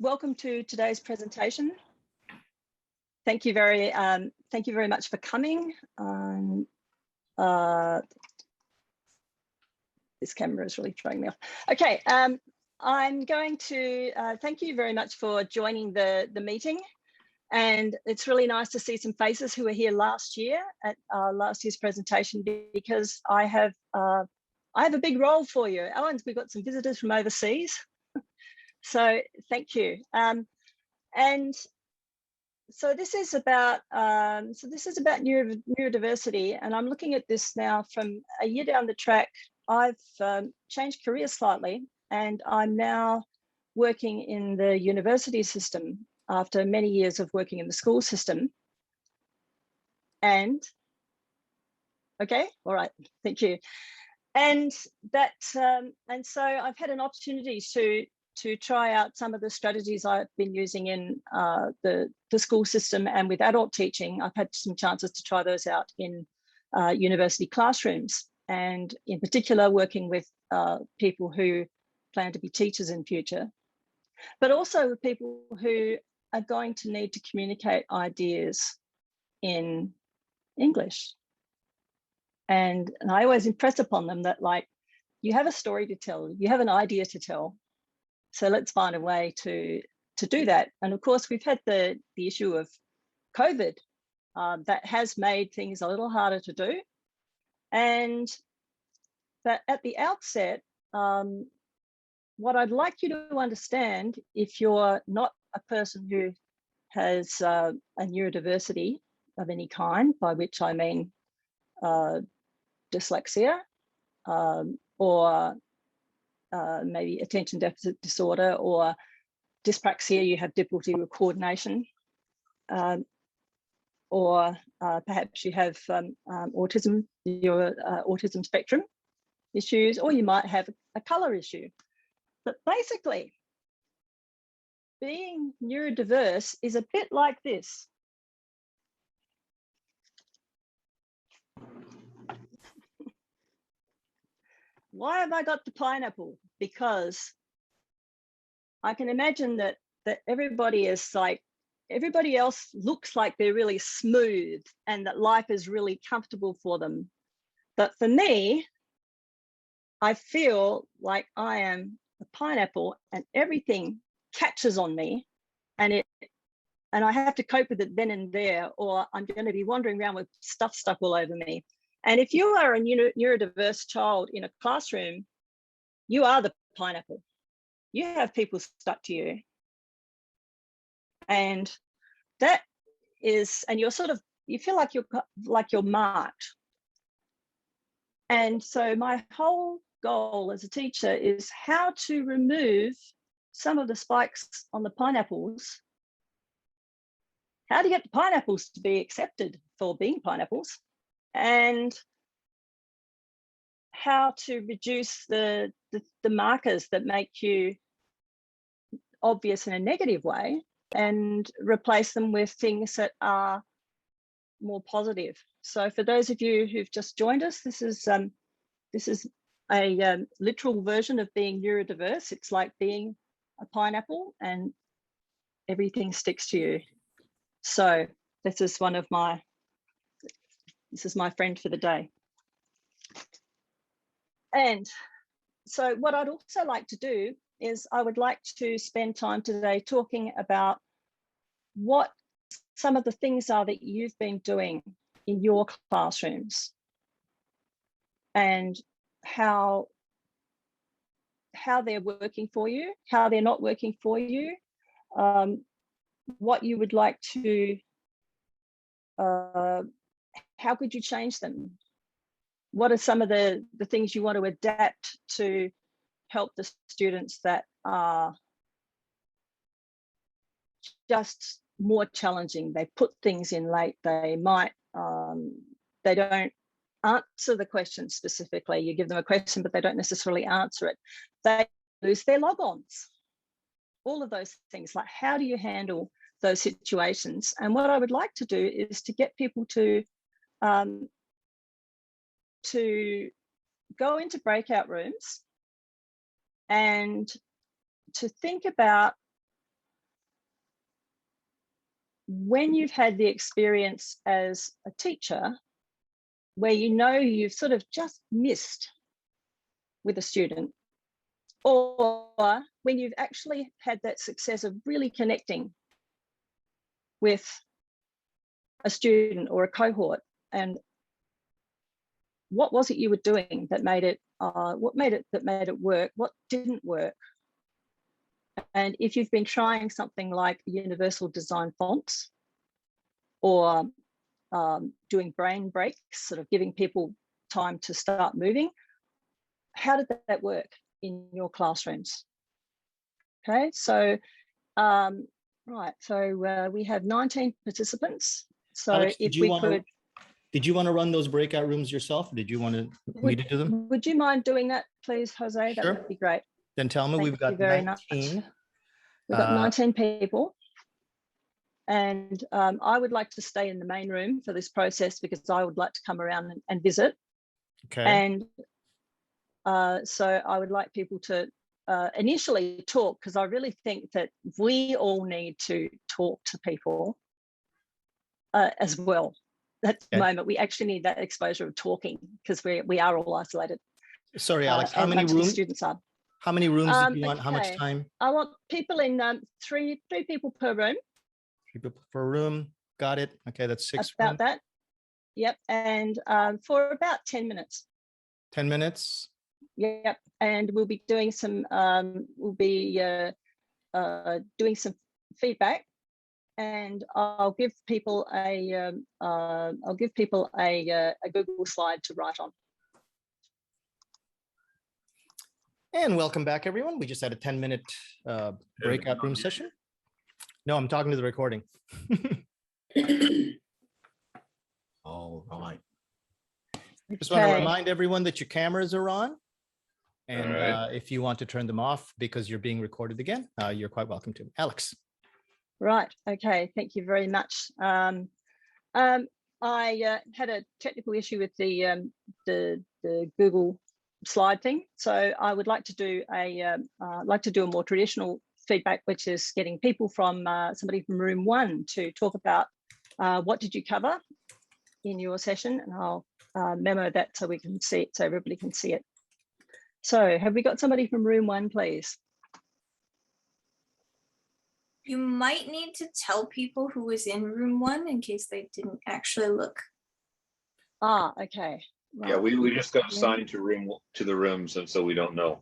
welcome to today's presentation. Thank you very much for coming. This camera is really throwing me off. Okay, I'm going to thank you very much for joining the meeting. And it's really nice to see some faces who were here last year at last year's presentation, because I have a big role for you. Ellen, we've got some visitors from overseas. So thank you. And so this is about neurodiversity, and I'm looking at this now from a year down the track. I've changed careers slightly, and I'm now working in the university system after many years of working in the school system. And okay, all right, thank you. And that and so I've had an opportunity to try out some of the strategies I've been using in the school system and with adult teaching. I've had some chances to try those out in university classrooms, and in particular working with people who plan to be teachers in future, but also with people who are going to need to communicate ideas in English. And I always impress upon them that, like, you have a story to tell, you have an idea to tell. So let's find a way to do that. And of course, we've had the issue of COVID that has made things a little harder to do. And but at the outset, what I'd like you to understand, if you're not a person who has a neurodiversity of any kind, by which I mean dyslexia or maybe attention deficit disorder, or dyspraxia, you have difficulty with coordination, or perhaps you have autism, your autism spectrum issues, or you might have a color issue. But basically, being neurodiverse is a bit like this. Why have I got the pineapple? Because I can imagine that everybody is like, everybody else looks like they're really smooth and that life is really comfortable for them. But for me, I feel like I am a pineapple and everything catches on me, and I have to cope with it then and there, or I'm going to be wandering around with stuff stuck all over me. And if you are a neurodiverse child in a classroom, you are the pineapple. You have people stuck to you. And that is, and you're sort of, you feel like you're marked. And so my whole goal as a teacher is how to remove some of the spikes on the pineapples. How to get the pineapples to be accepted for being pineapples, and how to reduce the markers that make you obvious in a negative way and replace them with things that are more positive. So for those of you who've just joined us, this is a literal version of being neurodiverse. It's like being a pineapple and everything sticks to you. So this is my friend for the day. And so what I'd also like to do is I would like to spend time today talking about what some of the things are that you've been doing in your classrooms, and how they're working for you, how they're not working for you, what you would like to, how could you change them? What are some of the things you want to adapt to help the students that are just more challenging? They put things in late, they might, they don't answer the question specifically. You give them a question, but they don't necessarily answer it. They lose their log-ons. All of those things, like how do you handle those situations? And what I would like to do is to get people to go into breakout rooms and to think about when you've had the experience as a teacher where you know you've sort of just missed with a student, or when you've actually had that success of really connecting with a student or a cohort, and what was it you were doing that made it work, what didn't work? And if you've been trying something like universal design fonts, or doing brain breaks, sort of giving people time to start moving, how did that work in your classrooms? Okay, so right, so we have 19 participants. So Alex, if we could, did you want to run those breakout rooms yourself, or did you want me to do them? Would you mind doing that, please, Jose? Sure. That would be great. Then tell me. Thank we've got you very 19. much. We've got 19 people. And I would like to stay in the main room for this process because I would like to come around and visit. Okay. And so I would like people to initially talk, because I really think that we all need to talk to people as well. At the moment, we actually need that exposure of talking, because we are all isolated. Sorry, Alex, how many rooms? rooms? Students are. How many rooms do you want? How much time? I want people in three people per room. 3 people per room. Got it. Okay, that's 6. About that. Yep, and for about 10 minutes. 10 minutes. Yep, and we'll be doing some. Doing some feedback, and I'll give people a Google slide to write on. And welcome back, everyone. We just had a 10-minute breakout room session. No, I'm talking to the recording. All right. Just want to remind everyone that your cameras are on. And if you want to turn them off because you're being recorded again, you're quite welcome to. Alex. Right. Okay. Thank you very much. I had a technical issue with the Google slide thing, so I would like to do a more traditional feedback, which is getting people from somebody from room 1 to talk about what did you cover in your session, and I'll memo that so we can see it, so everybody can see it. So have we got somebody from room 1, please? You might need to tell people who was in room 1 in case they didn't actually look. Ah, okay. Right. Yeah, we just got assigned to the rooms, and so we don't know.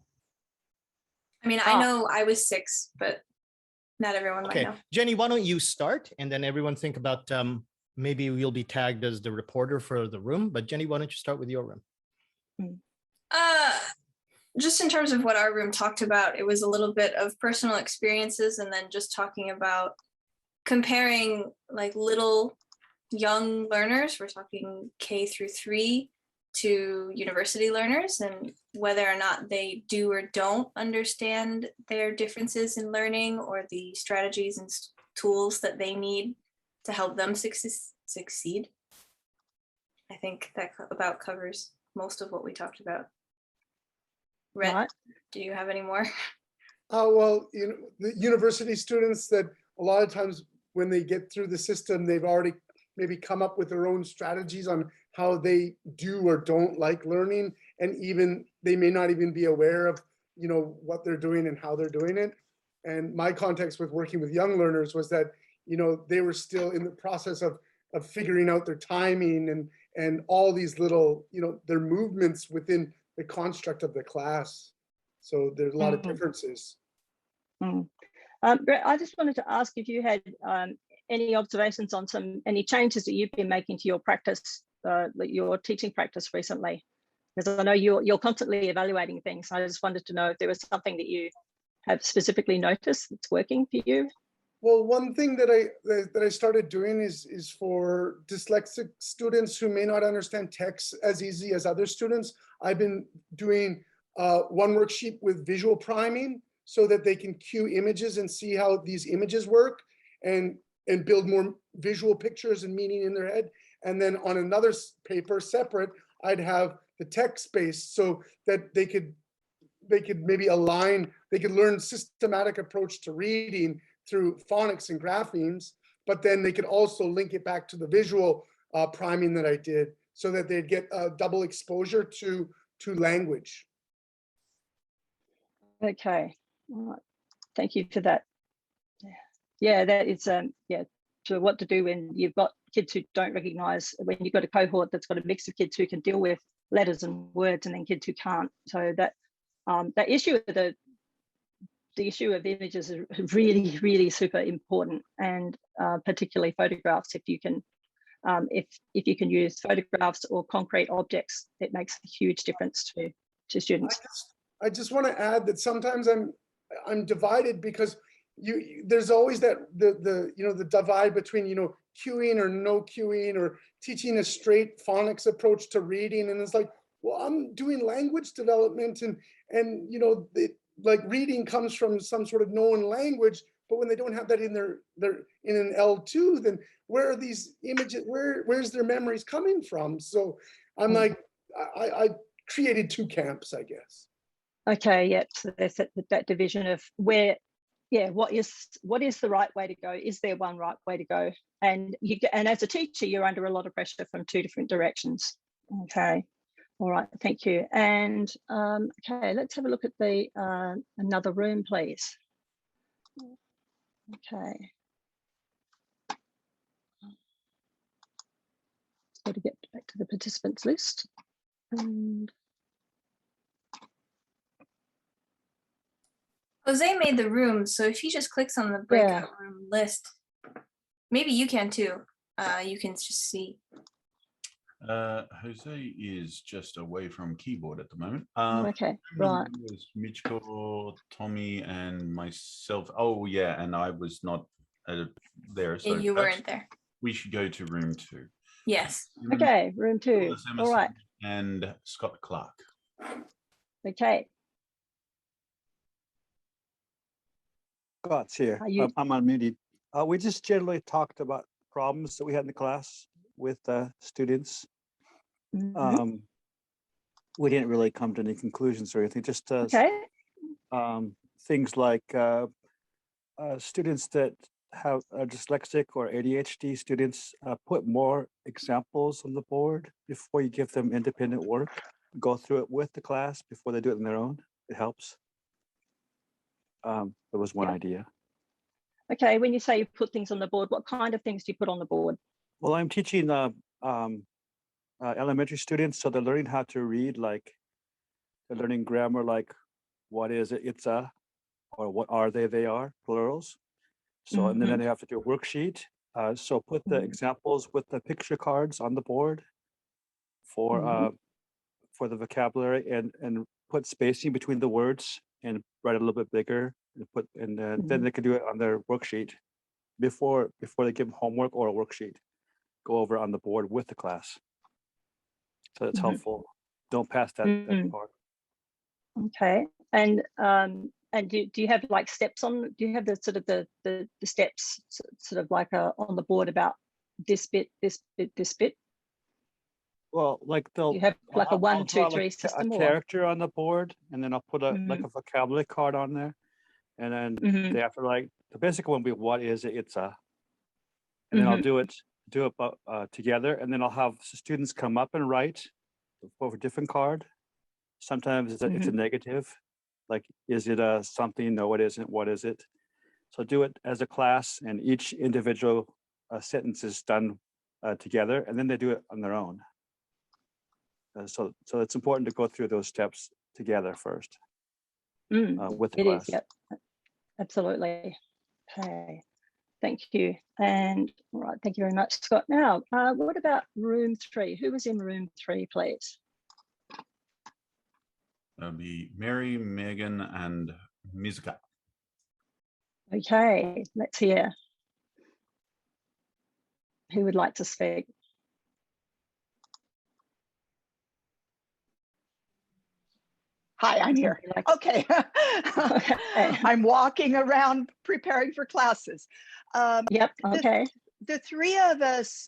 I mean, I know I was 6, but not everyone might know. Jenny, why don't you start, and then everyone think about maybe we'll be tagged as the reporter for the room. But Jenny, why don't you start with your room? Just in terms of what our room talked about, it was a little bit of personal experiences, and then just talking about comparing like little young learners, we're talking K through 3, to university learners, and whether or not they do or don't understand their differences in learning, or the strategies and tools that they need to help them succeed. I think that about covers most of what we talked about. Rhett, right. Do you have any more? Well, you know, the university students, that a lot of times when they get through the system, they've already maybe come up with their own strategies on how they do or don't like learning, and even they may not even be aware of, you know, what they're doing and how they're doing it. And my context with working with young learners was that, you know, they were still in the process of figuring out their timing and all these little, you know, their movements within the construct of the class. So there's a lot of differences. Brett, I just wanted to ask if you had any observations on any changes that you've been making to your practice, your teaching practice recently, because I know you're constantly evaluating things. I just wanted to know if there was something that you have specifically noticed that's working for you. Well, one thing that I started doing is for dyslexic students who may not understand text as easy as other students. I've been doing one worksheet with visual priming so that they can cue images and see how these images work and build more visual pictures and meaning in their head. And then on another paper separate, I'd have the text based so that they could maybe align, they could learn systematic approach to reading through phonics and graphemes, but then they could also link it back to the visual priming that I did, so that they'd get double exposure to language. Okay, all right. Thank you for that. Yeah, that is yeah, to what to do when you've got kids who don't recognize, when you've got a cohort that's got a mix of kids who can deal with letters and words, and then kids who can't. So that that issue of the issue of images is really, really super important, and particularly photographs. If you can if you can use photographs or concrete objects, it makes a huge difference to students. I just want to add that sometimes I'm divided, because there's always that the divide between cueing or no cueing, or teaching a straight phonics approach to reading, and it's like, well, I'm doing language development, and like reading comes from some sort of known language, but when they don't have that in in an L2, then where are these images, where's their memories coming from? So I'm like, I created two camps, I guess. Okay, yeah, so there's that division of where, yeah, what is the right way to go? Is there one right way to go? And as a teacher, you're under a lot of pressure from two different directions. Okay, all right, thank you. And okay, let's have a look at the another room, please. Okay. Got to get back to the participants list. And Jose made the room, so if he just clicks on the breakout room list, maybe you can too. You can just see. Jose is just away from keyboard at the moment. okay, right. It was Michiko, Tommy, and myself. Oh yeah, and I was not there. So You weren't there. We should go to room 2. Yes. Okay, room 2. All right. And Scott Clark. Okay. Scott's here. I'm unmuted. We just generally talked about problems that we had in the class with students. Mm-hmm. We didn't really come to any conclusions or anything, just things like students that have dyslexic or ADHD students, put more examples on the board before you give them independent work. Go through it with the class before they do it on their own. It helps. There was one idea. Okay, when you say you put things on the board, what kind of things do you put on the board? Well, I'm teaching elementary students, so they're learning how to read, like they're learning grammar, like what is it, it's a, or what are they are, plurals. So, and then they have to do a worksheet. So put the examples with the picture cards on the board for the vocabulary, and put spacing between the words, and write it a little bit bigger, and then they can do it on their worksheet before they give them homework or a worksheet. Go over on the board with the class. So that's helpful. Don't pass that part. Okay, and do you have like steps on? Do you have the sort of the steps sort of like on the board about this bit, this bit, this bit? Well, like you have like a 1, 2, 3 system, a character on the board, and then I'll put like a vocabulary card on there, and then they have to, like, the basic one will be what is it, it's a, and then I'll do it together, and then I'll have students come up and write over a different card. Sometimes it's a negative, like, is it a something? No, it isn't. What is it? So do it as a class, and each individual sentence is done together, and then they do it on their own. So it's important to go through those steps together first with the class. It is, yep, absolutely. Okay, thank you. And all right, thank you very much, Scott. Now, what about room 3? Who was in room 3, please? That'll be Mary, Megan, and Mizuka. Okay, let's hear. Who would like to speak? Hi, I'm here. Okay. I'm walking around preparing for classes. Yep, okay. The three of us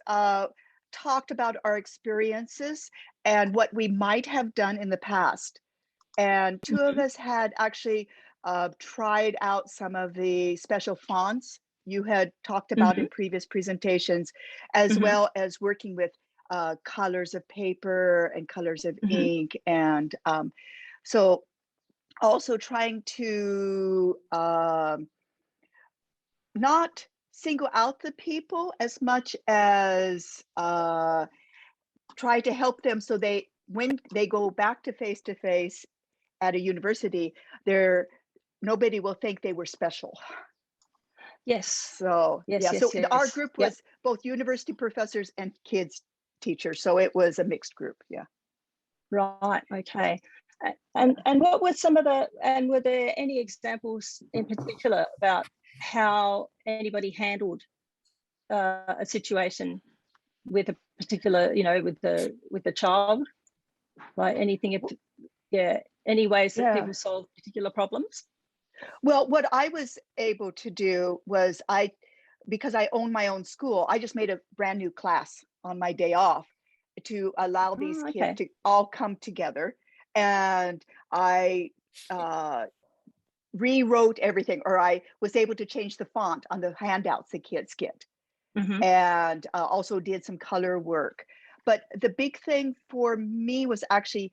talked about our experiences and what we might have done in the past. And two of us had actually tried out some of the special fonts you had talked about in previous presentations, as well as working with colors of paper and colors of ink. And so also trying to not single out the people as much as try to help them so when they go back to face at a university, nobody will think they were special. Yes. So our group was both university professors and kids teachers, so it was a mixed group. Yeah. Right. Okay. And what were were there any examples in particular about how anybody handled a situation with a particular, with the child, like anything? Any ways that people solve particular problems? Well, what I was able to do was because I own my own school, I just made a brand new class on my day off to allow these kids to all come together. And I rewrote everything, or I was able to change the font on the handouts the kids get. And also did some color work. But the big thing for me was actually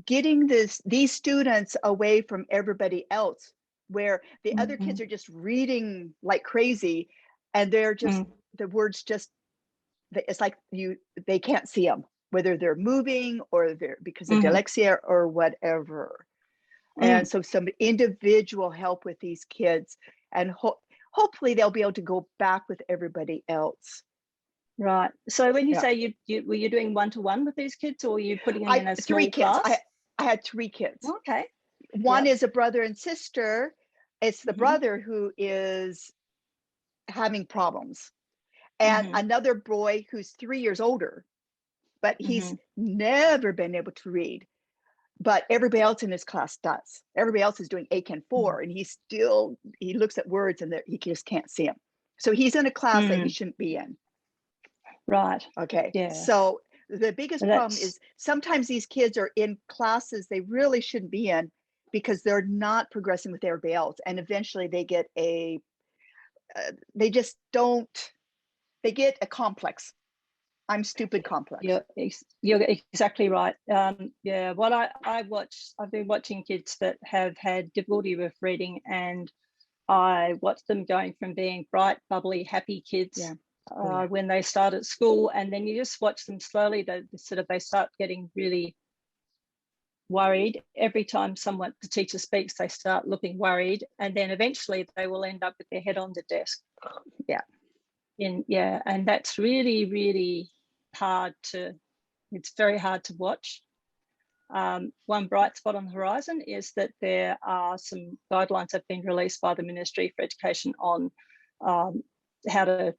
getting these students away from everybody else, where the other kids are just reading like crazy, and they're just the words it's like they can't see them, whether they're moving or they're because of dyslexia or whatever. And so some individual help with these kids, and hopefully they'll be able to go back with everybody else. Right. So when you say were you doing one-to-one with these kids, or were you putting them in a small class? I had 3 kids. Okay. One is a brother and sister. It's the brother who is having problems. And another boy who's 3 years older, but he's never been able to read. But everybody else in his class does. Everybody else is doing ACAN 4, and he looks at words and he just can't see them. So he's in a class that he shouldn't be in. Right. Okay. Yeah. So the biggest problem is sometimes these kids are in classes they really shouldn't be in because they're not progressing with everybody else. And eventually they get they get a complex. I'm stupid complex. You're exactly right. What I've been watching kids that have had difficulty with reading, and I watch them going from being bright, bubbly, happy kids when they start at school, and then you just watch them slowly. They start getting really worried. Every time the teacher speaks, they start looking worried, and then eventually they will end up with their head on the desk. And that's really, really hard it's very hard to watch. One bright spot on the horizon is that there are some guidelines that have been released by the Ministry for Education on how to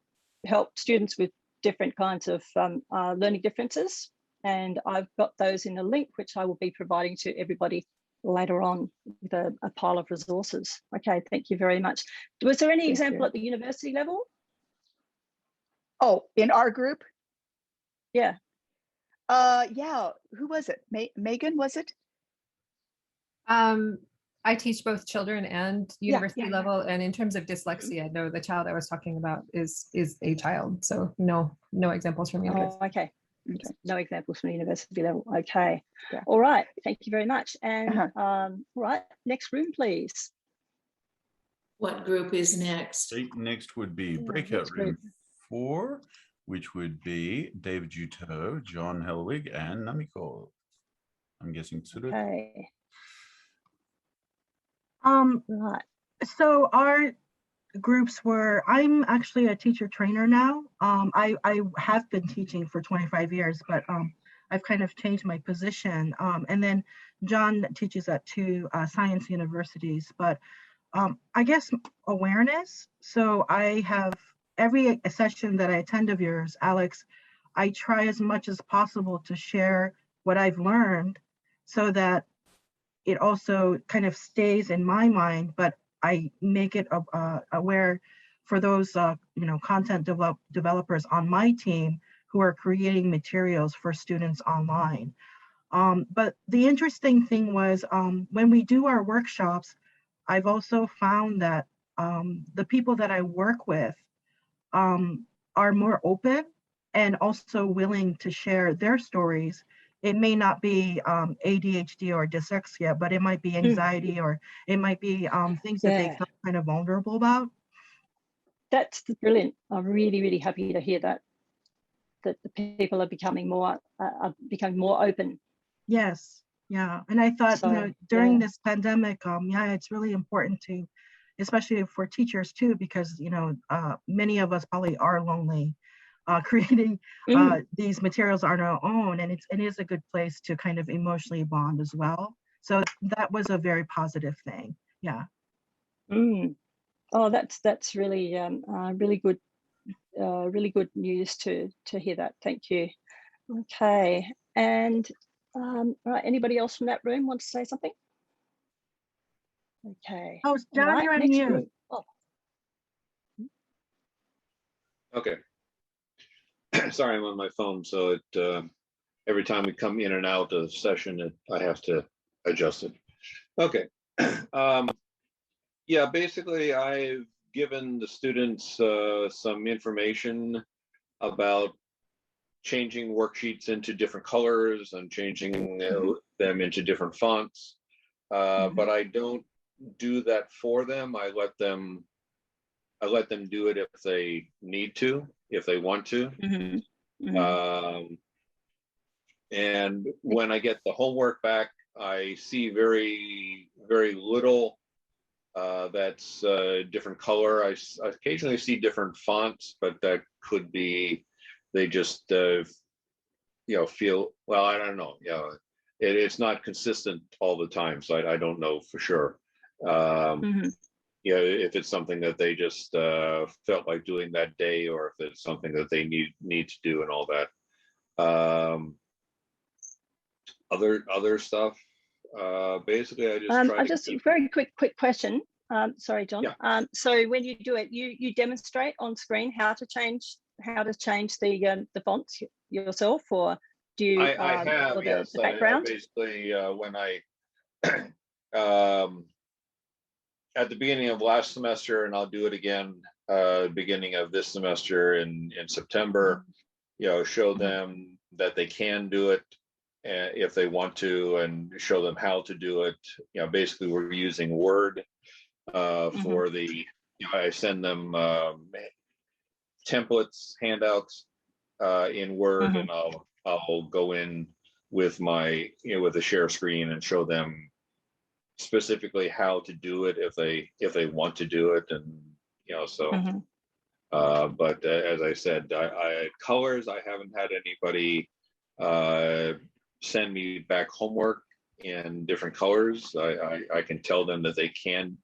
help students with different kinds of learning differences. And I've got those in a link, which I will be providing to everybody later on with a pile of resources. Okay, thank you very much. Was there any example at the university level? Oh, in our group? Yeah. Who was it? Megan, was it? I teach both children and university level, and in terms of dyslexia, no, the child I was talking about is a child, so no examples from university. Oh, okay. No examples from university level. Okay. All right. Thank you very much. And all right, next room, please. What group is next? Next would be Breakout Room 4, which would be David Juteau, John Helwig, and Namiko. I'm guessing Tsuru. Okay. Right. So our groups were, I'm actually a teacher trainer now. I have been teaching for 25 years, but I've kind of changed my position. And then John teaches at 2 science universities, but I guess awareness. So I have every session that I attend of yours, Alex, I try as much as possible to share what I've learned so that it also kind of stays in my mind, but I make it aware for those content developers on my team who are creating materials for students online. But the interesting thing was when we do our workshops, I've also found that the people that I work with are more open and also willing to share their stories. It may not be ADHD or dyslexia, but it might be anxiety, or it might be things that they feel kind of vulnerable about. That's brilliant. I'm really, really happy to hear that the people are becoming more open. Yes, yeah. And I thought, So, during this pandemic, it's really important to, especially for teachers too, because many of us probably are lonely. Creating these materials on our own, and it is a good place to kind of emotionally bond as well. So that was a very positive thing. Yeah. Oh, that's really really good news to hear that. Thank you. Okay, and right, anybody else from that room want to say something? Okay. Oh, John, you're on mute. Oh. Okay. Sorry, I'm on my phone, so it every time we come in and out of session, I have to adjust it. Okay. Yeah, basically, I've given the students some information about changing worksheets into different colors and changing them into different fonts, but I don't do that for them. I let them do it if they need to, if they want to. And when I get the homework back, I see very, very little that's different color. I occasionally see different fonts, but that could be they just feel, well, I don't know. It's not consistent all the time, so I don't know for sure. If it's something that they just felt like doing that day, or if it's something that they need to do and all that. Other stuff. Basically, I just try very quick question. Sorry, John. Yeah. So when you do it, you demonstrate on screen how to change the fonts yourself, or do you? I have, yes. The background. Basically, when I at the beginning of last semester, and I'll do it again beginning of this semester in September, show them that they can do it if they want to, and show them how to do it. Basically, we're using Word for the, I send them templates, handouts in Word, and I'll go in with my, with a share screen and show them specifically how to do it if they want to do it, and but as I said, I colors, I haven't had anybody send me back homework in different colors. I can tell them that they can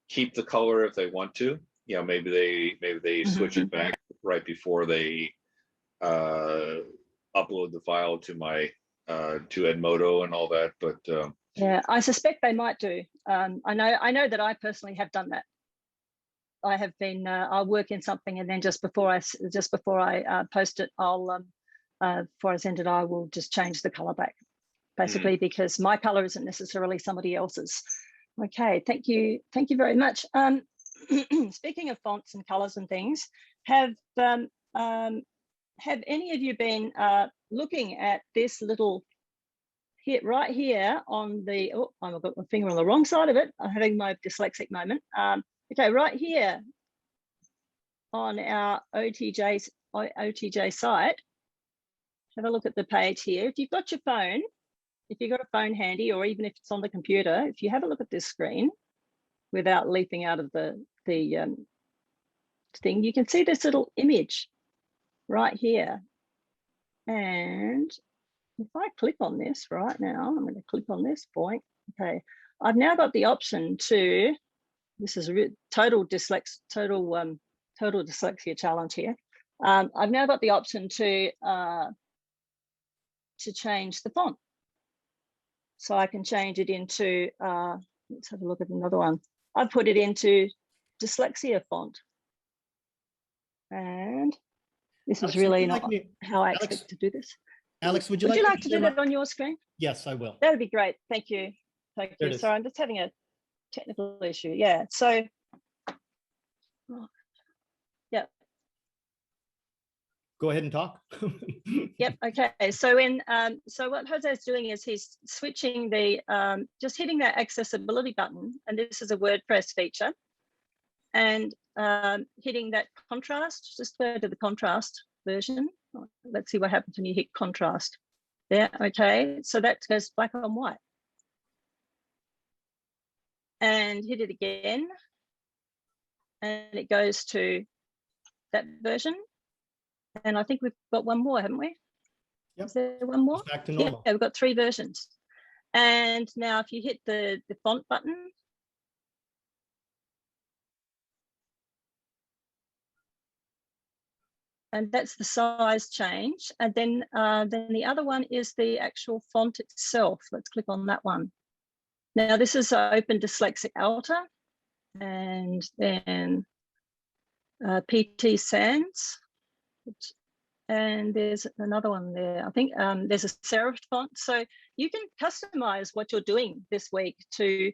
keep the color if they want to. Maybe they switch it back right before they upload the file to my to Edmodo and all that, but yeah, I suspect they might do. I know that I personally have done that. I have been I'll work in something, and then just before I post it, I'll before I send it, I will just change the color back, basically, because my color isn't necessarily somebody else's. Okay, thank you very much. Speaking of fonts and colors and things, have any of you been looking at this little hit right here on the, I've got my finger on the wrong side of it. I'm having my dyslexic moment. Okay, right here on our OTJ site, have a look at the page here. If you've got your phone, if you've got a phone handy, or even if it's on the computer, if you have a look at this screen without leaping out of the thing, you can see this little image right here. And if I click on this right now, I'm going to click on this point. Okay, I've now got the option to, this is a total dyslexia challenge here. I've now got the option to change the font. So I can change it into, let's have a look at another one. I've put it into Dyslexia font. And this is really not how I expect to do this. Alex, would you like to do that on your screen? Yes, I will. That would be great. Thank you. Thank you. Sorry, I'm just having a technical issue. Yeah. So Yep. Go ahead and talk. Yep. Okay. So so what Jose's doing is he's switching the just hitting that accessibility button, and this is a WordPress feature, and hitting that contrast. Just go to the contrast version. Let's see what happens when you hit contrast. Yeah. Okay. So that goes black on white. And hit it again, and it goes to that version. And I think we've got one more, haven't we? Yep. Is there one more? It's back to normal. Yeah, we've got 3 versions. And now if you hit the font button, and that's the size change. And then the other one is the actual font itself. Let's click on that one. Now this is Open Dyslexic Alta, and then PT Sans, and there's another one there. I think there's a serif font. So you can customize what you're doing this week to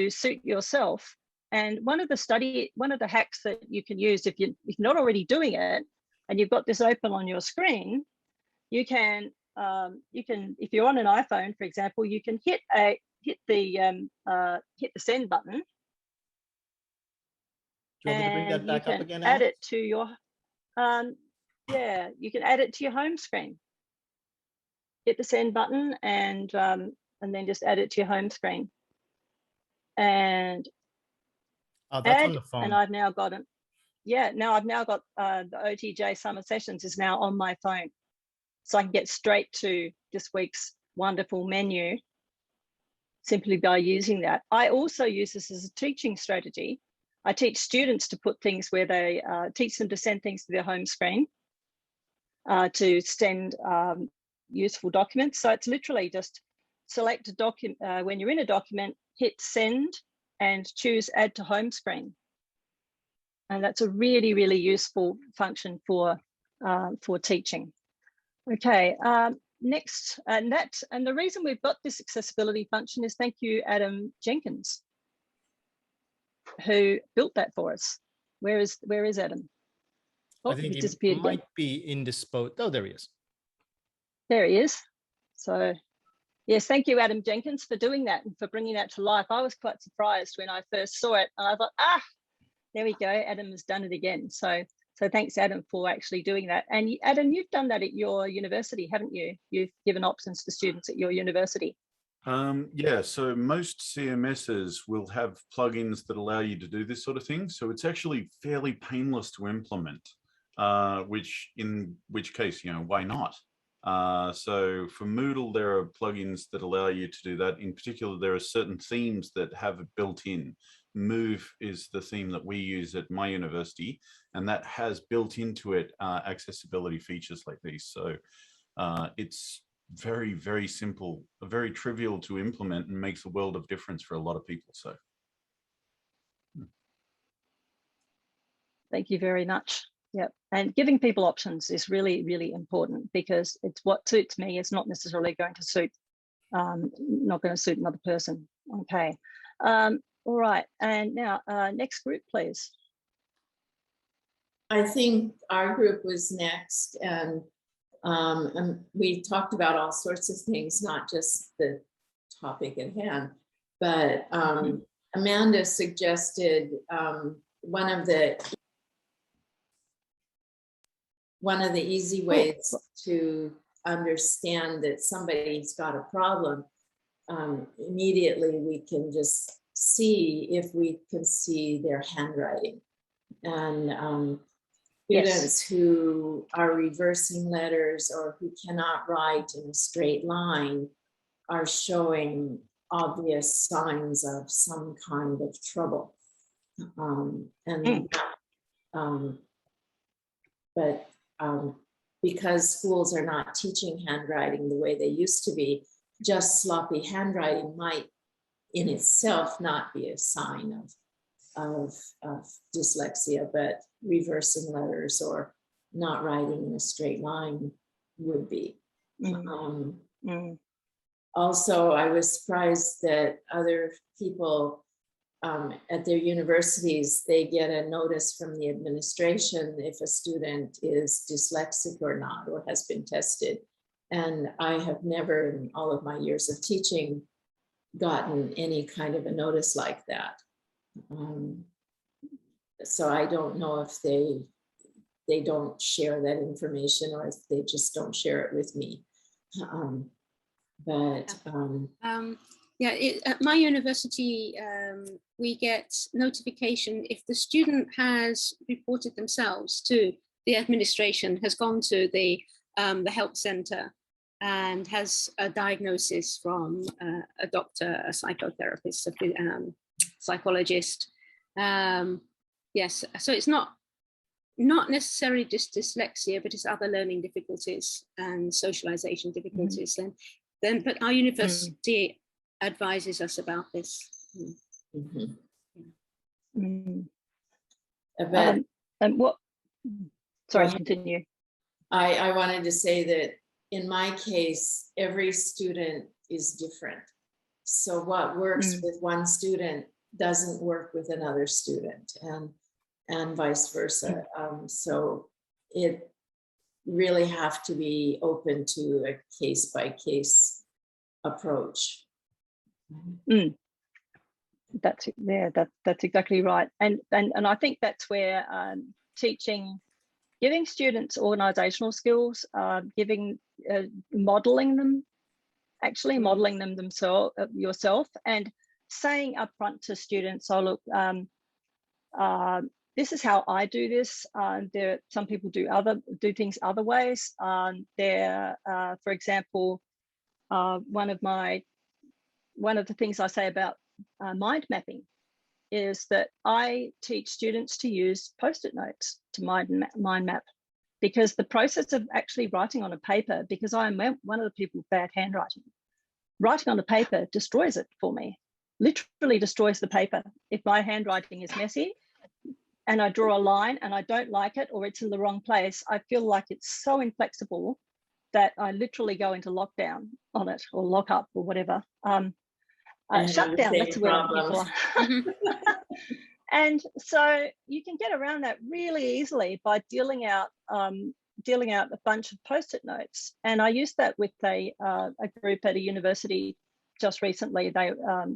suit yourself. And one of the hacks that you can use if you're not already doing it, and you've got this open on your screen, you can if you're on an iPhone, for example, you can hit the send button. Do you want me to bring that back up again? Add it to your yeah, you can add it to your home screen. Hit the send button and then just add it to your home screen. And that's on the phone. And I've now got it. Yeah, now I've now got the OTJSummer sessions is now on my phone. So I can get straight to this week's wonderful menu simply by using that. I also use this as a teaching strategy. I teach students to put things where they teach them to send things to their home screen to send useful documents. So it's literally just select a document when you're in a document, hit send and choose add to home screen. And that's a really, really useful function for teaching. Okay, next, and the reason we've got this accessibility function is thank you, Adam Jenkins, who built that for us. Where is Adam? Oh, I think he disappeared might again. be indisposed. Oh, there he is. There he is. So yes, thank you, Adam Jenkins, for doing that and for bringing that to life. I was quite surprised when I first saw it, and I thought, there we go, Adam has done it again. So thanks, Adam, for actually doing that. And Adam, you've done that at your university, haven't you? You've given options to students at your university. Yeah, so most CMSs will have plugins that allow you to do this sort of thing. So it's actually fairly painless to implement, in which case, why not? So for Moodle, there are plugins that allow you to do that. In particular, there are certain themes that have it built in. Move is the theme that we use at my university, and that has built into it accessibility features like these. So it's very, very simple, very trivial to implement, and makes a world of difference for a lot of people. So thank you very much. Yep. And giving people options is really, really important, because it's what suits me is not necessarily going to suit, another person. Okay. All right. And now next group, please. I think our group was next, and we talked about all sorts of things, not just the topic at hand, but Amanda suggested one of the easy ways to understand that somebody's got a problem. Immediately we can just see if we can see their handwriting. And students who are reversing letters or who cannot write in a straight line are showing obvious signs of some kind of trouble. Because schools are not teaching handwriting the way they used to be, just sloppy handwriting might in itself not be a sign of dyslexia, but reversing letters or not writing in a straight line would be. Also, I was surprised that other people at their universities, they get a notice from the administration if a student is dyslexic or not, or has been tested. And I have never, in all of my years of teaching, gotten any kind of a notice like that. So I don't know if they don't share that information, or if they just don't share it with me. Yeah, at my university, we get notification if the student has reported themselves to the administration, has gone to the help center, and has a diagnosis from a doctor, a psychotherapist, a psychologist. Yes, so it's not necessarily just dyslexia, but it's other learning difficulties and socialization difficulties. And but our university advises us about this. And what? Sorry, continue. I wanted to say that in my case, every student is different. So what works with one student doesn't work with another student, and vice versa. So it really have to be open to a case-by-case approach. That's exactly right. And I think that's where teaching, giving students organizational skills, modeling them themselves, yourself, and saying upfront to students, oh look, this is how I do this. Some people do things other ways. For example, one of the things I say about mind mapping is that I teach students to use Post-it notes to mind map, because the process of actually writing on a paper, because I'm one of the people with bad handwriting, writing on a paper destroys it for me, literally destroys the paper. If my handwriting is messy and I draw a line and I don't like it, or it's in the wrong place, I feel like it's so inflexible that I literally go into lockdown on it, or lock up, or whatever. Shutdown, that's the word people are. And so you can get around that really easily by dealing out a bunch of Post-it notes. And I used that with a group at a university just recently. They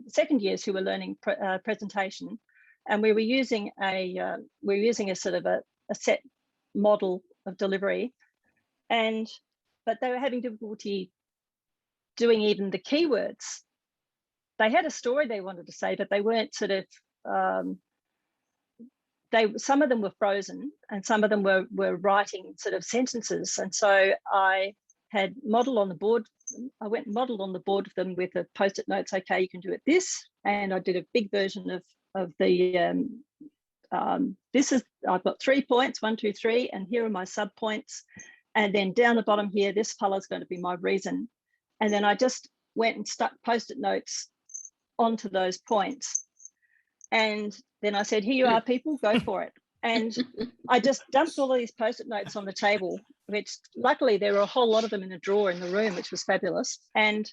second years who were learning presentation, and we were using a sort of a set model of delivery, but they were having difficulty doing even the keywords. They had a story they wanted to say, but they weren't sort of, some of them were frozen and some of them were writing sort of sentences. And so I had modeled on the board. I went and modeled on the board with them with a Post-it notes. Okay, you can do it this. And I did a big version of the, I've got 3 points, 1, 2, 3, and here are my sub points. And then down the bottom here, this color is going to be my reason. And then I just went and stuck Post-it notes onto those points. And then I said, here you are, people, go for it. And I just dumped all of these Post-it notes on the table, which luckily there were a whole lot of them in a drawer in the room, which was fabulous, and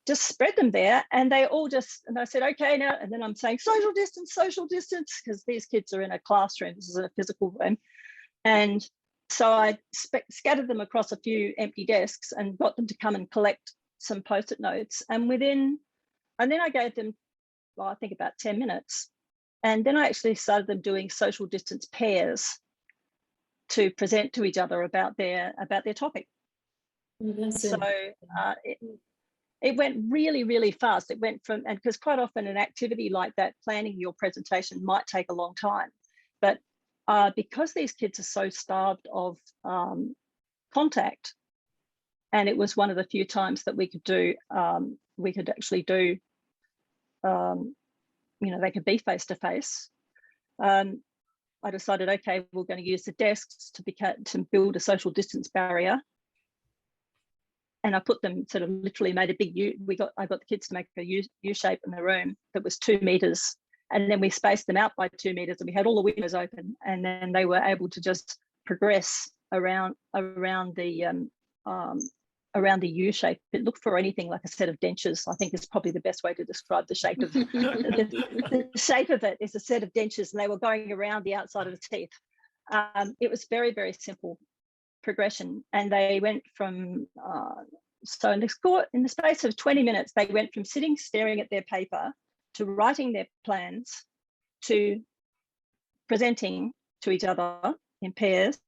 just spread them there. And they all and I said, okay, now, and then I'm saying social distance, because these kids are in a classroom. This is a physical room. And so I scattered them across a few empty desks and got them to come and collect some Post-it notes. And then I gave them, well, I think about 10 minutes. And then I actually started them doing social distance pairs to present to each other about their topic. So it went really, really fast. It went from, and because quite often an activity like that, planning your presentation might take a long time. But because these kids are so starved of contact, and it was one of the few times that we could actually do, they could be face to face. I decided, okay, we're going to use the desks to build a social distance barrier. And I put them sort of literally made a big U. I got the kids to make a U shape in the room that was 2 meters. And then we spaced them out by 2 meters, and we had all the windows open. And then they were able to just progress around the around the U shape. It looked for anything like a set of dentures. I think is probably the best way to describe the shape of the shape of it is a set of dentures, and they were going around the outside of the teeth. It was very, very simple progression, and they went from so in the space of 20 minutes, they went from sitting staring at their paper to writing their plans to presenting to each other in pairs.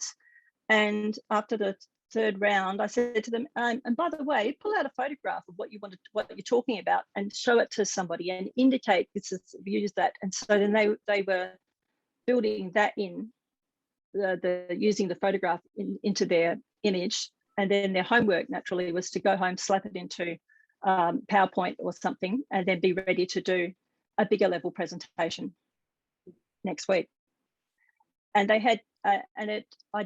And after the third round, I said to them, and by the way, pull out a photograph of what you're talking about and show it to somebody and indicate this is, use that. And so then they were building that in, using the photograph into their image. And then their homework naturally was to go home, slap it into PowerPoint or something, and then be ready to do a bigger level presentation next week. And they had, I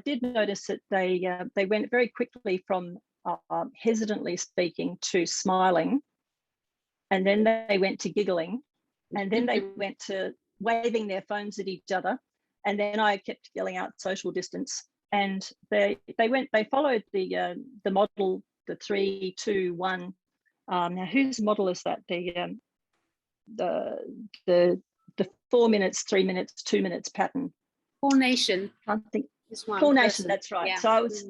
did notice that they went very quickly from hesitantly speaking to smiling, and then they went to giggling, and then they went to waving their phones at each other, and then I kept yelling out social distance. And they followed the model, the 3, 2, 1. Now whose model is that? The 4 minutes, 3 minutes, 2 minutes pattern. Formation. I think Formation. That's right. Yeah. So I was,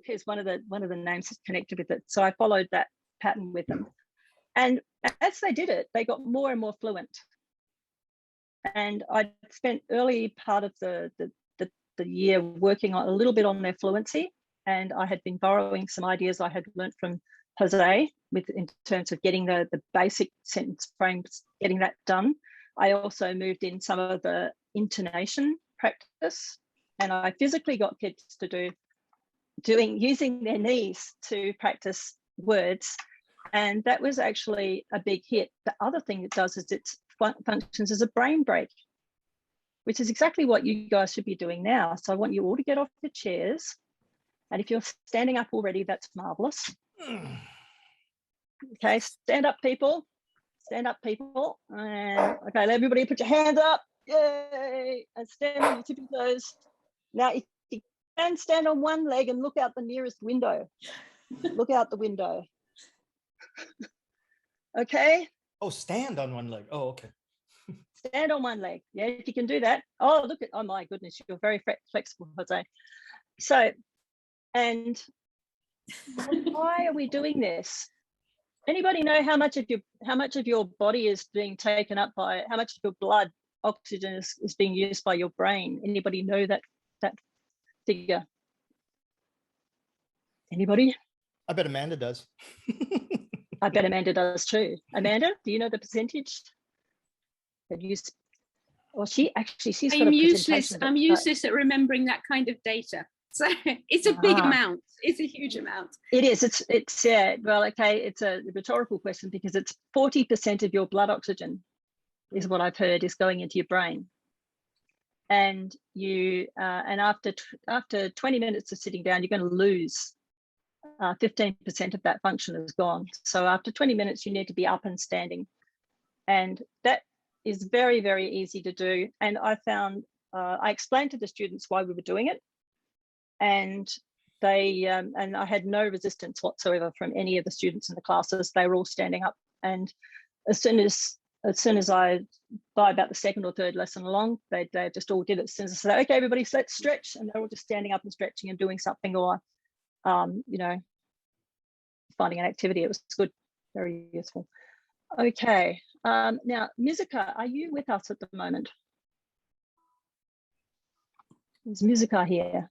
here's one of the names that's connected with it. So I followed that pattern with them, and as they did it, they got more and more fluent. And I spent early part of the year working on a little bit on their fluency, and I had been borrowing some ideas I had learned from Jose in terms of getting the basic sentence frames, getting that done. I also moved in some of the intonation practice, and I physically got kids to using their knees to practice words, and that was actually a big hit. The other thing it does is it functions as a brain break, which is exactly what you guys should be doing now. So I want you all to get off your chairs, and if you're standing up already, that's marvelous. Okay, stand up, people. Stand up, people. And okay, let everybody put your hands up. Yay! And stand on your tippy toes. Now, if you can stand on one leg and look out the nearest window. Look out the window. Okay. Oh, stand on one leg. Oh, okay. Stand on one leg. Yeah, if you can do that. Oh, look at, oh my goodness, you're very flexible, Jose. So, and why are we doing this? Anybody know how much of your body is being taken up by, how much of your blood oxygen is being used by your brain? Anybody know that figure? Anybody? I bet Amanda does. I bet Amanda does too. Amanda, do you know the percentage? She's got a presentation. I'm useless at remembering that kind of data. So it's a big amount. It's a huge amount. It is. It's yeah. Well, okay. It's a rhetorical question because it's 40% of your blood oxygen, is what I've heard, is going into your brain. And you and after 20 minutes of sitting down, you're going to lose 15% of that function is gone. So after 20 minutes, you need to be up and standing, and that is very, very easy to do. And I found I explained to the students why we were doing it. And they and I had no resistance whatsoever from any of the students in the classes. They were all standing up, and as soon as I, by about the second or third lesson along, they just all did it. As soon as I said, okay, everybody, let's stretch, and they're all just standing up and stretching and doing something, or you know, finding an activity. It was good, very useful. Okay, now Musica, are you with us at the moment? Is Musica here?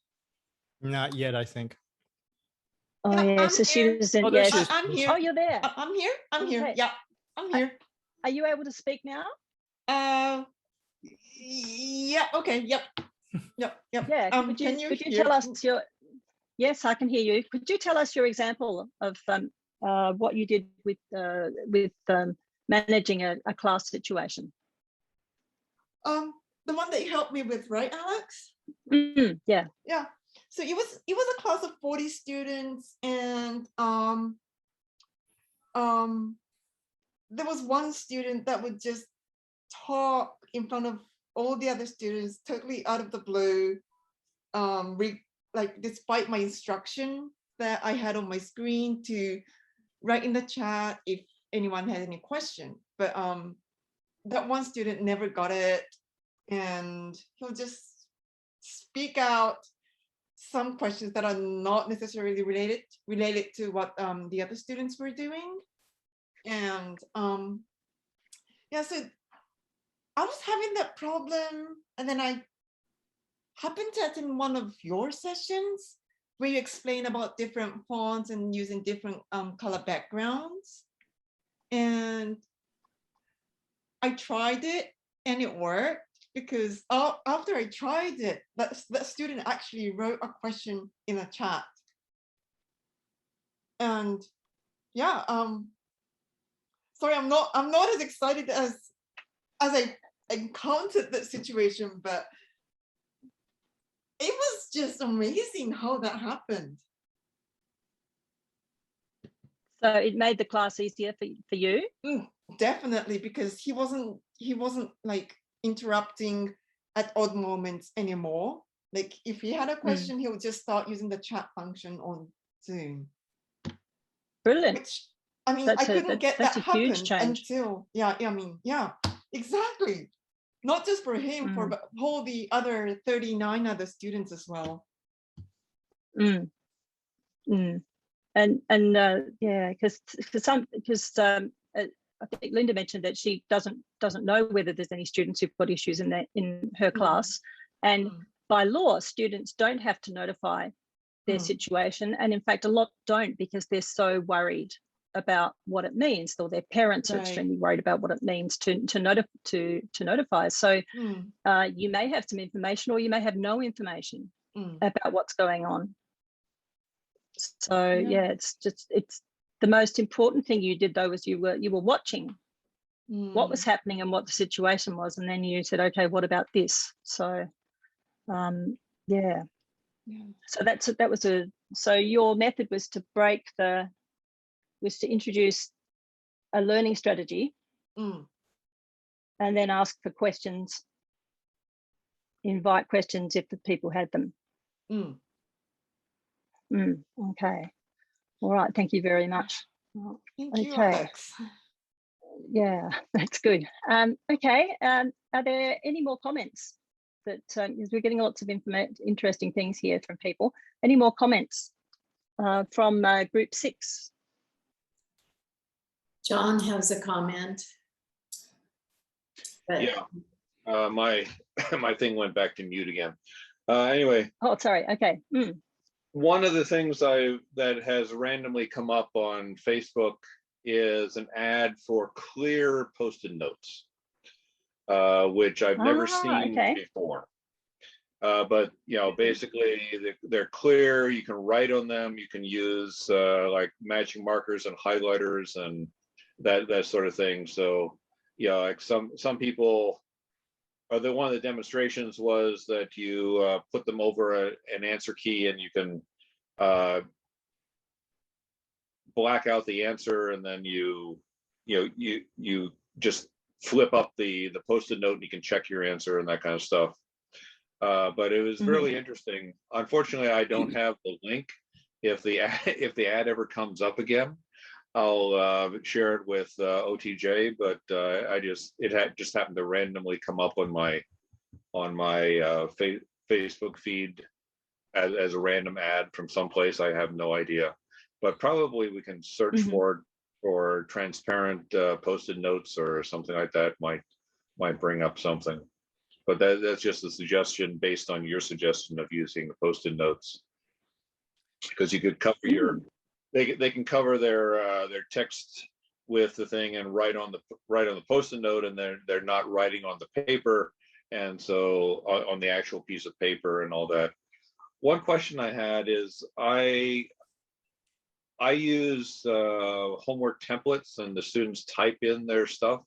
Not yet, I think. Oh yeah, so she was in. Yes, I'm here. Oh, you're there. I'm here. I'm here. Okay. Yeah, I'm here. Are you able to speak now? Yeah. Okay. Yep. Yep. Yeah. Could you tell us your? Yes, I can hear you. Could you tell us your example of what you did with managing a class situation? The one that you helped me with, right, Alex? Yeah. Yeah. So it was a class of 40 students, and there was one student that would just talk in front of all the other students, totally out of the blue, like despite my instruction. that I had on my screen to write in the chat if anyone had any question. But that one student never got it, and he'll just speak out some questions that are not necessarily related to what the other students were doing. And yeah, so I was having that problem, and then I happened to attend one of your sessions where you explain about different fonts and using different color backgrounds. And I tried it and it worked, because after I tried it, that student actually wrote a question in a chat. And yeah, sorry, I'm not as excited as I encountered that situation, but it was just amazing how that happened. So it made the class easier for you? Definitely, because he wasn't like interrupting at odd moments anymore. Like if he had a question, he would just start using the chat function on Zoom. Brilliant. Which, I mean, I couldn't get that happen until, yeah, exactly. Not just for him, for all the other 39 other students as well. And yeah, because I think Linda mentioned that she doesn't know whether there's any students who've got issues in her class, and by law, students don't have to notify their situation, and in fact, a lot don't, because they're so worried about what it means, or their parents are extremely worried about what it means to notify. So you may have some information, or you may have no information about what's going on. So yeah, it's the most important thing you did though was you were watching what was happening and what the situation was, and then you said, okay, what about this? So yeah. So so your method was to introduce a learning strategy and then ask for questions, invite questions if the people had them. Okay. All right. Thank you very much. Thank you, Alex. Yeah, that's good. Okay. Are there any more comments? That because we're getting lots of interesting things here from people. Any more comments from group 6? John has a comment. But... Yeah, my thing went back to mute again. Anyway. Oh, sorry. Okay. One of the things that has randomly come up on Facebook is an ad for clear Post-it notes, which I've never seen before. But you know, basically they're clear. You can write on them. You can use like matching markers and highlighters and that sort of thing. So yeah, like some people. One of the demonstrations was that you put them over an answer key, and you can black out the answer, and then you just flip up the Post-it note, and you can check your answer and that kind of stuff. But it was really interesting. Unfortunately, I don't have the link. If the ad ever comes up again, I'll share it with OTJ. But it just happened to randomly come up on my Facebook feed as a random ad from someplace. I have no idea, but probably we can search for transparent Post-it notes or something like that. Might bring up something. But that's just a suggestion based on your suggestion of using the Post-it notes, because you could cover they can cover their text with the thing and write on the Post-it note, and they're not writing on the paper, and so on the actual piece of paper and all that. One question I had is I use homework templates, and the students type in their stuff,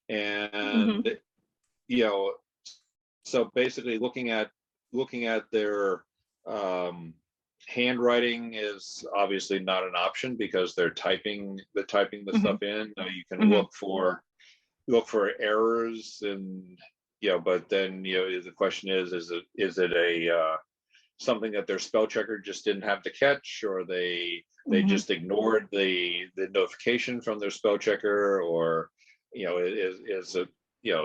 and you know, so basically looking at their handwriting is obviously not an option because they're typing the stuff in. You can look for errors, and but then the question is it a something that their spell checker just didn't have to catch, or they just ignored the notification from their spell checker, or is it,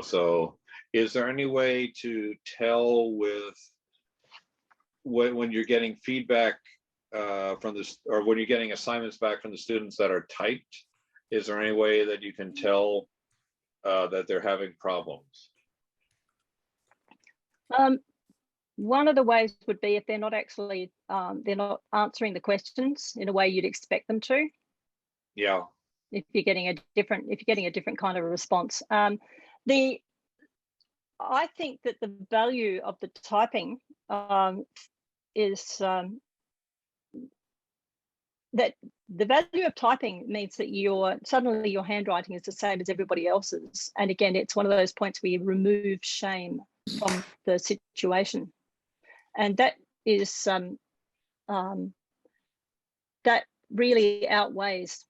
so is there any way to tell with when you're getting feedback from this, or when you're getting assignments back from the students that are typed, is there any way that you can tell that they're having problems? One of the ways would be if they're not actually they're not answering the questions in a way you'd expect them to. Yeah. If you're getting a different kind of a response. I think that the value of the typing is that the value of typing means that suddenly your handwriting is the same as everybody else's. And again, it's one of those points where you remove shame from the situation. And that is that really outweighs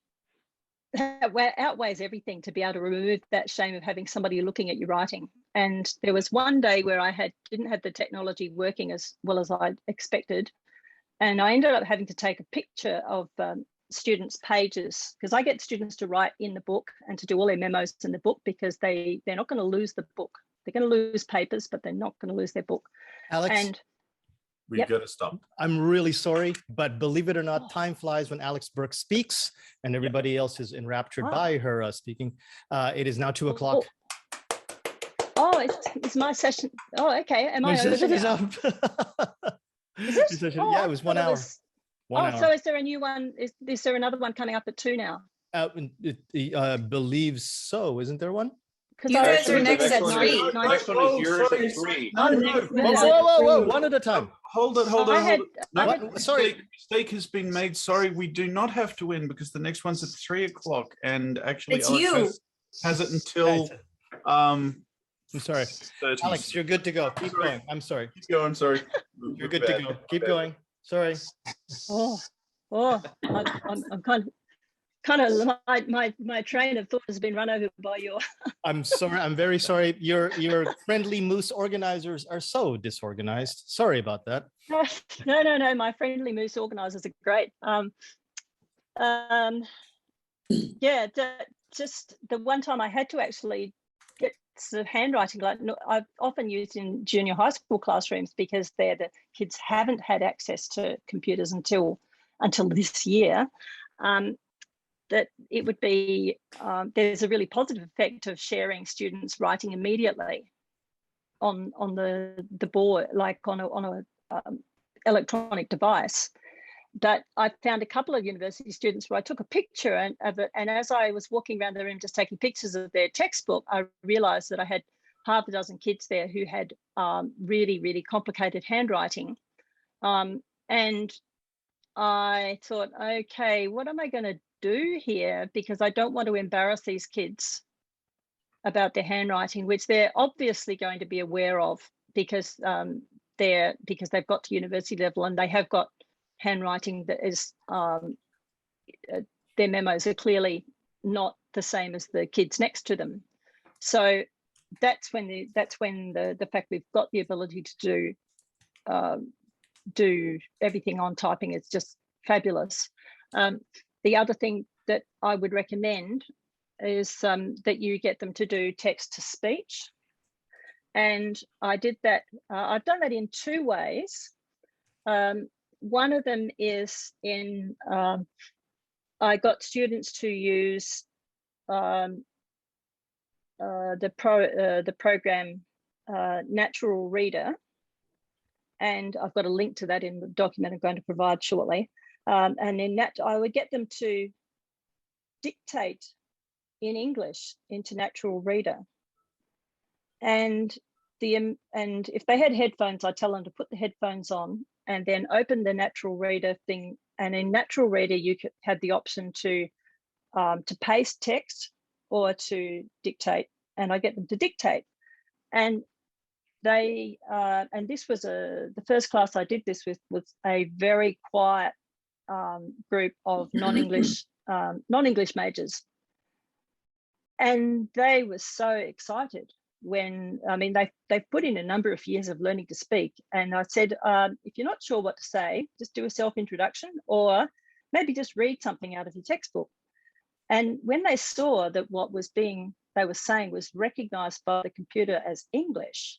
everything, to be able to remove that shame of having somebody looking at your writing. And there was one day where I didn't have the technology working as well as I expected, and I ended up having to take a picture of students' pages, because I get students to write in the book and to do all their memos in the book, because they're not going to lose the book. They're going to lose papers, but they're not going to lose their book. Alex, and we've got to stop. I'm really sorry, but believe it or not, time flies when Alex Burke speaks, and everybody else is enraptured by her speaking. It is now 2 o'clock. Oh, it's my session. Oh, okay. Am I over session is now? up. Is it? Session, Oh, yeah, it was 1 hour. So is there a new one? Is there another one coming up at 2 now? I believe so. Isn't there one? You guys are next at 3. The next one is yours at 3. Whoa, one at a time. Hold on. No, sorry. Mistake has been made. Sorry, we do not have to end, because the next one's at 3 o'clock, and actually it's you. has it until I'm sorry. 30. Alex, you're good to go. Keep going. I'm sorry. Keep going. Sorry. You're good to go. Keep going. Sorry. I'm kind of my train of thought has been run over by your. I'm sorry. I'm very sorry. Your friendly moose organizers are so disorganized. Sorry about that. No. My friendly moose organizers are great. Yeah. Just the one time I had to actually get the handwriting, like I've often used in junior high school classrooms, because the kids haven't had access to computers until this year. That it would be, there's a really positive effect of sharing students writing immediately on the board, like on a electronic device. But I found a couple of university students where I took a picture of it, and as I was walking around the room just taking pictures of their textbook, I realized that I had half a dozen kids there who had really, really complicated handwriting. And I thought, okay, what am I going to do here? Because I don't want to embarrass these kids about their handwriting, which they're obviously going to be aware of, because they've got to university level and they have got handwriting that is their memos are clearly not the same as the kids next to them. So that's when the fact we've got the ability to do everything on typing is just fabulous. The other thing that I would recommend is that you get them to do text to speech. And I did that. I've done that in 2 ways. One of them is in, I got students to use the program Natural Reader. And I've got a link to that in the document I'm going to provide shortly. And in that, I would get them to dictate in English into Natural Reader. And if they had headphones, I tell them to put the headphones on and then open the Natural Reader thing. And in Natural Reader, you could have the option to paste text or to dictate. And I get them to dictate. And they and this was the first class I did this with was a very quiet group of non-English majors, and they were so excited when, I mean, they've put in a number of years of learning to speak. And I said, if you're not sure what to say, just do a self-introduction or maybe just read something out of your textbook. And when they saw that what was being, they were saying was recognized by the computer as English,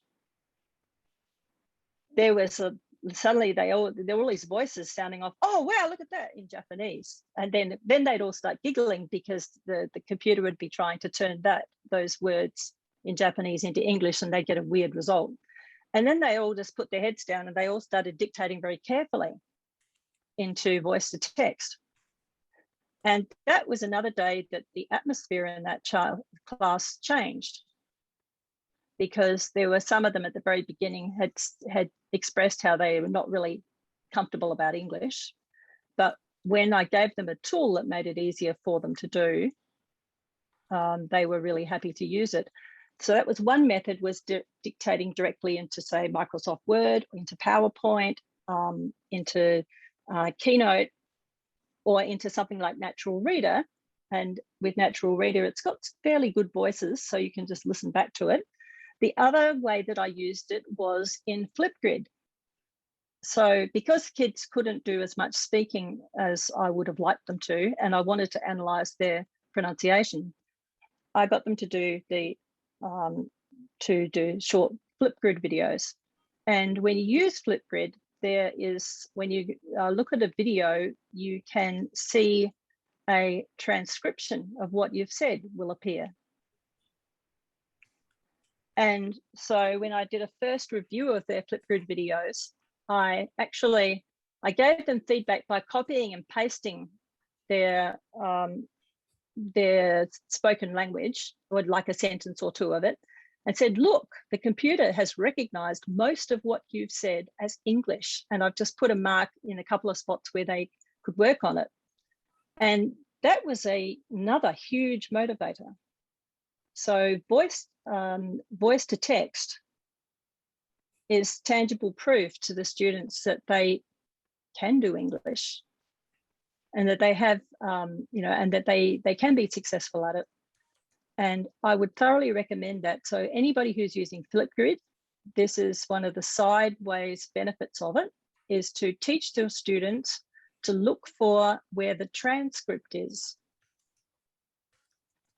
there was a, suddenly there were all these voices sounding off, oh, wow, look at that, in Japanese. And then they'd all start giggling because the computer would be trying to turn those words in Japanese into English, and they'd get a weird result. And then they all just put their heads down and they all started dictating very carefully into voice to text. And that was another day that the atmosphere in that class changed, because there were some of them at the very beginning had expressed how they were not really comfortable about English. But when I gave them a tool that made it easier for them to do, they were really happy to use it. So that was one method, was dictating directly into, say, Microsoft Word, into PowerPoint, into Keynote, or into something like Natural Reader. And with Natural Reader, it's got fairly good voices, so you can just listen back to it. The other way that I used it was in Flipgrid. So because kids couldn't do as much speaking as I would have liked them to, and I wanted to analyze their pronunciation, I got them to do short Flipgrid videos. And when you use Flipgrid, there is, when you look at a video, you can see a transcription of what you've said will appear. And so when I did a first review of their Flipgrid videos, I gave them feedback by copying and pasting their spoken language, or like a sentence or two of it, and said, look, the computer has recognized most of what you've said as English. And I've just put a mark in a couple of spots where they could work on it. And that was another huge motivator. So voice to text is tangible proof to the students that they can do English, and that they have, and that they can be successful at it. And I would thoroughly recommend that. So anybody who's using Flipgrid, this is one of the sideways benefits of it, is to teach the students to look for where the transcript is.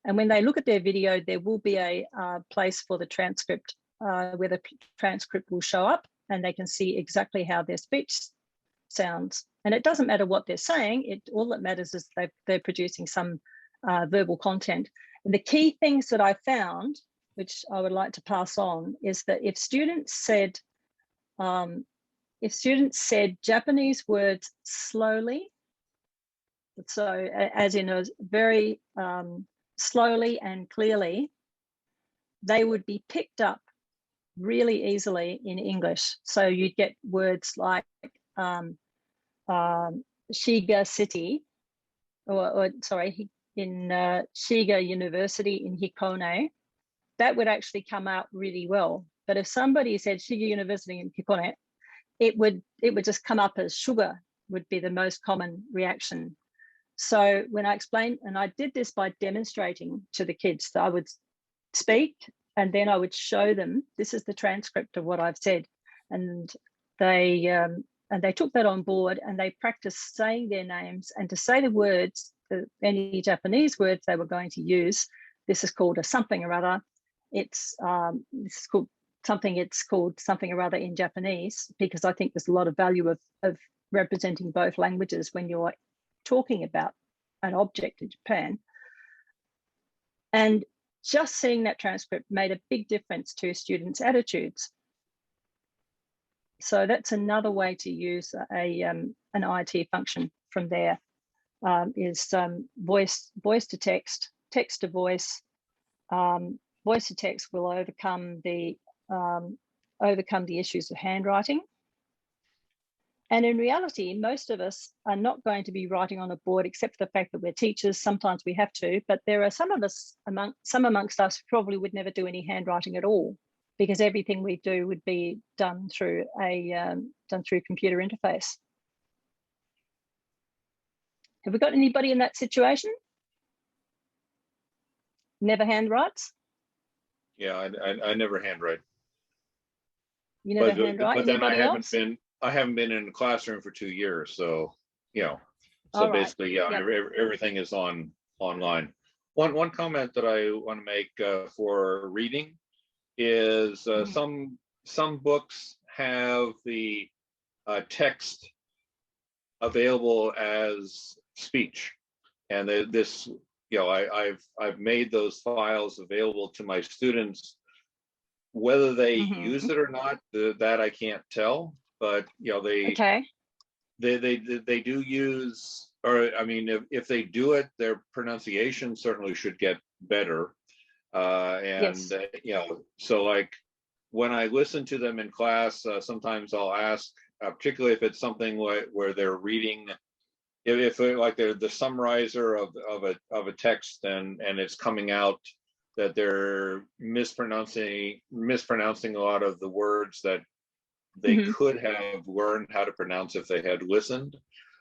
And when they look at their video, there will be a place for the transcript, where the transcript will show up, and they can see exactly how their speech sounds. And it doesn't matter what they're saying, all that matters is they're producing some verbal content. And the key things that I found, which I would like to pass on, is that if students said Japanese words slowly, so as in a very slowly and clearly, they would be picked up really easily in English. So you'd get words like Shiga City, in Shiga University in Hikone, that would actually come out really well. But if somebody said Shiga University in Hikone, it would just come up as sugar, would be the most common reaction. So when I explained, and I did this by demonstrating to the kids, that I would speak and then I would show them, this is the transcript of what I've said. And they took that on board, and they practiced saying their names, and to say the words, any Japanese words they were going to use. This is called a something or other. This is called something, it's called something or other in Japanese, because I think there's a lot of value of representing both languages when you're talking about an object in Japan. And just seeing that transcript made a big difference to students' attitudes. So that's another way to use an IT function from there, is voice to text, text to voice. Voice to text will overcome the issues of handwriting. And in reality, most of us are not going to be writing on a board, except for the fact that we're teachers. Sometimes we have to, but there are some of us, amongst us, who probably would never do any handwriting at all, because everything we do would be done through computer interface. Have we got anybody in that situation? Never handwrites? Yeah, I never handwrite. You never handwrite? But then Anybody else? I haven't been in a classroom for 2 years, so you know. So All right. basically, yeah, Yep. everything is online. One comment that I want to make for reading is some books have the text available as speech, and this, you know, I've made those files available to my students. Whether they use it or not, that I can't tell. But you know, they do use, or I mean, if they do it, their pronunciation certainly should get better. And you know, so like when I listen to them in class, sometimes I'll ask, particularly if it's something where they're reading, if they're like they're the summarizer of a text, and it's coming out that they're mispronouncing a lot of the words that they could have learned how to pronounce if they had listened,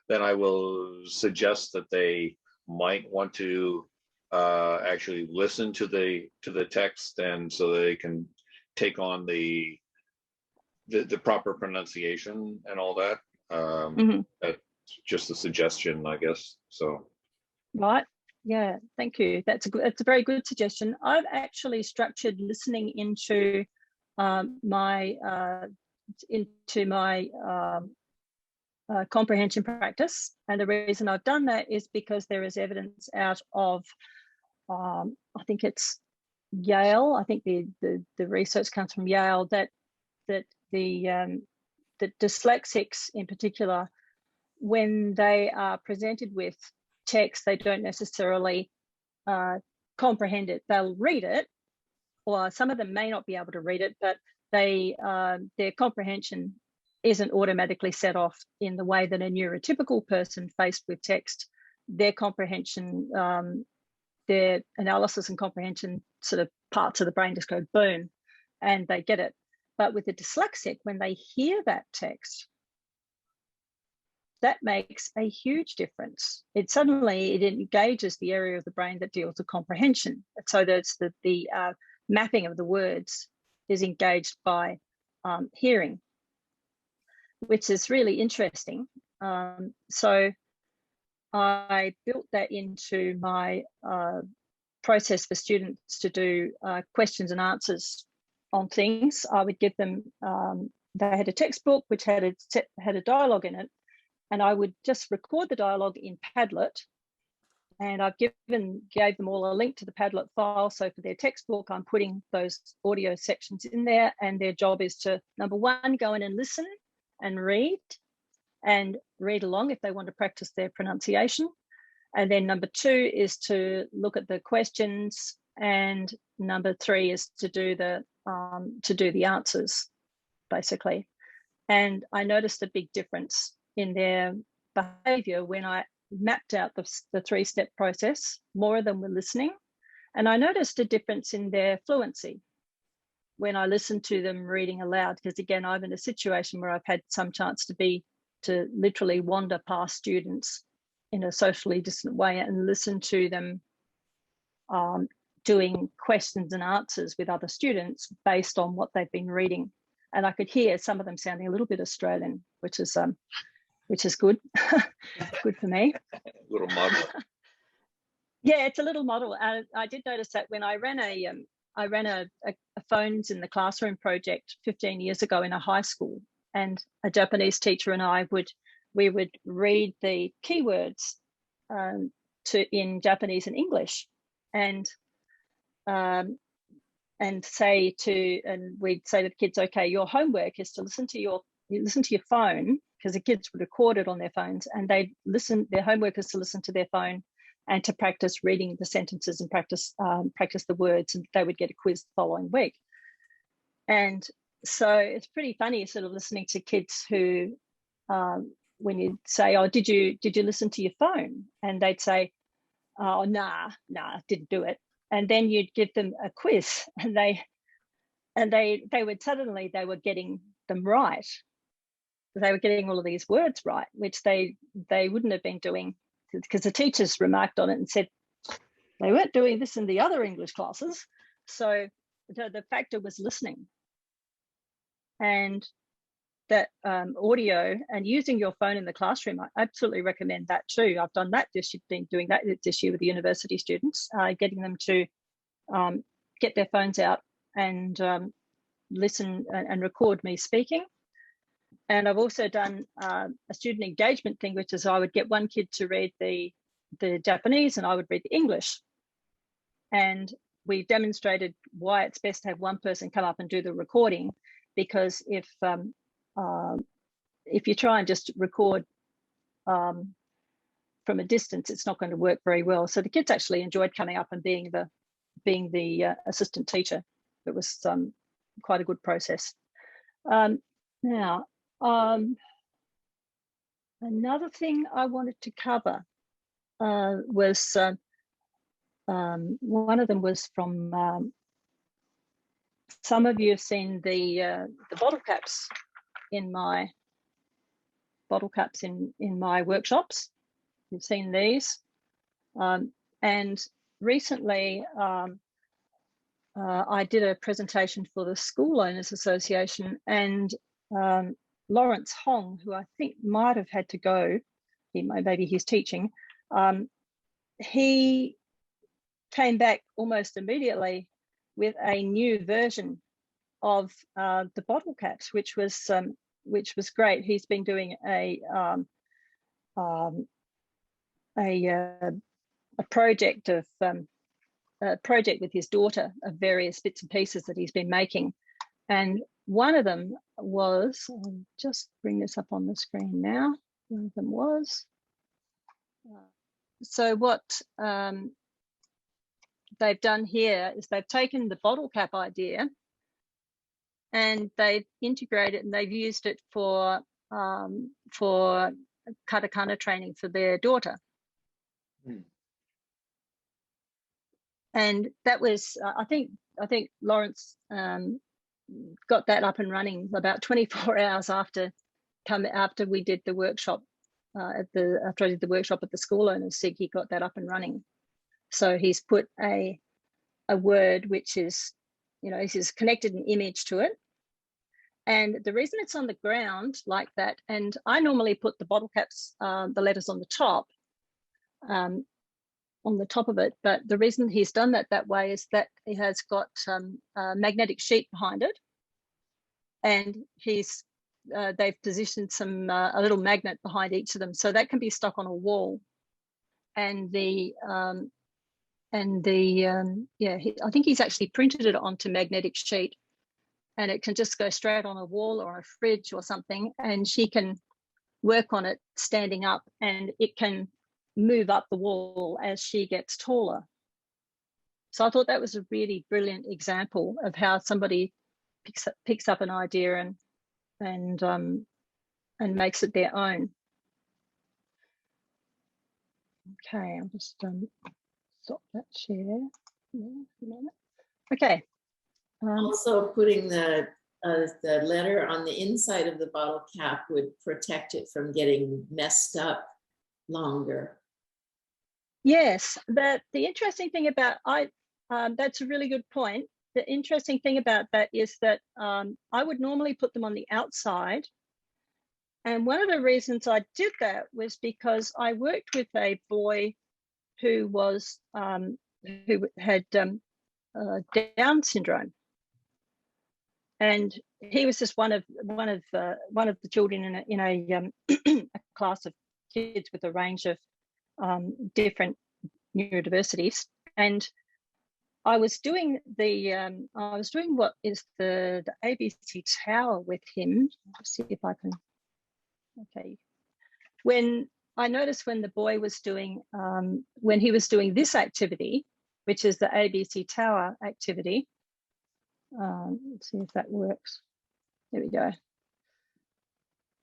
then I will suggest that they might want to actually listen to the text, and so they can take on the proper pronunciation and all that. That's just a suggestion, I guess. So. Right. Yeah, thank you. That's a very good suggestion. I've actually structured listening into my comprehension practice, and the reason I've done that is because there is evidence out of I think it's Yale. I think the research comes from Yale that the dyslexics in particular, when they are presented with text, they don't necessarily comprehend it. They'll read it, or some of them may not be able to read it, but their comprehension isn't automatically set off in the way that a neurotypical person faced with text, their comprehension, their analysis and comprehension sort of parts of the brain just go boom, and they get it. But with the dyslexic, when they hear that text, that makes a huge difference. It engages the area of the brain that deals with comprehension. So that's the mapping of the words is engaged by hearing, which is really interesting. So I built that into my process for students to do questions and answers on things. I would give them, they had a textbook which had a dialogue in it, and I would just record the dialogue in Padlet, and I've gave them all a link to the Padlet file. So for their textbook, I'm putting those audio sections in there, and their job is to, number one, go in and listen and read along if they want to practice their pronunciation. And then number two is to look at the questions, and number three is to do the answers, basically. And I noticed a big difference in their behavior when I mapped out the three-step process. More of them were listening, and I noticed a difference in their fluency when I listened to them reading aloud, because again, I'm in a situation where I've had some chance to literally wander past students in a socially distant way and listen to them doing questions and answers with other students based on what they've been reading. And I could hear some of them sounding a little bit Australian, which is good, good for me. Little model. Yeah, it's a little model. I did notice that when I ran a phones in the classroom project 15 years ago in a high school, and a Japanese teacher and I would read the keywords in Japanese and English, and we'd say to the kids, okay, your homework is to listen to your phone, because the kids would record it on their phones, and their homework is to listen to their phone and to practice reading the sentences and practice the words, and they would get a quiz the following week. And so it's pretty funny sort of listening to kids who, when you say, oh, did you listen to your phone? And they'd say, oh, nah, didn't do it. And then you'd give them a quiz, and they would suddenly, they were getting them right. They were getting all of these words right, which they wouldn't have been doing, because the teachers remarked on it and said they weren't doing this in the other English classes. So the factor was listening, and that audio and using your phone in the classroom. I absolutely recommend that too. I've done that this year, been doing that this year with the university students, getting them to get their phones out and listen and record me speaking. And I've also done a student engagement thing, which is I would get one kid to read the Japanese and I would read the English. And we demonstrated why it's best to have one person come up and do the recording, because if you try and just record from a distance, it's not going to work very well. So the kids actually enjoyed coming up and being the assistant teacher. It was quite a good process. Now, another thing I wanted to cover was one of them was from some of you have seen the bottle caps in my workshops. You've seen these, and recently I did a presentation for the School Owners Association, and Lawrence Hong, who I think might have had to go, maybe he's teaching, he came back almost immediately with a new version of the bottle caps, which was great. He's been doing a project with his daughter of various bits and pieces that he's been making, and one of them was, I'll just bring this up on the screen now. One of them was, so what they've done here is they've taken the bottle cap idea and they've integrated and they've used it for katakana training for their daughter. And that was, I think Lawrence got that up and running about 24 hours after we did the workshop after I did the workshop at the School Owners SIG. He got that up and running. So he's put a word which is, he's connected an image to it. And the reason it's on the ground like that, and I normally put the bottle caps, the letters on the top of it, but the reason he's done that way is that he has got a magnetic sheet behind it, and they've positioned a little magnet behind each of them, so that can be stuck on a wall. And I think he's actually printed it onto magnetic sheet, and it can just go straight on a wall or a fridge or something, and she can work on it standing up, and it can move up the wall as she gets taller. So I thought that was a really brilliant example of how somebody picks up an idea and makes it their own. Okay, I'll just stop that share. Okay. Also, putting the letter on the inside of the bottle cap would protect it from getting messed up longer. Yes, the interesting thing about that's a really good point. The interesting thing about that is that I would normally put them on the outside, and one of the reasons I did that was because I worked with a boy who had Down syndrome, and he was just one of the children in a class of kids with a range of different neurodiversities. And I was doing what is the ABC Tower with him. Let's see if I can. Okay. When I noticed when the boy was doing when he was doing this activity, which is the ABC Tower activity. Let's see if that works. There we go.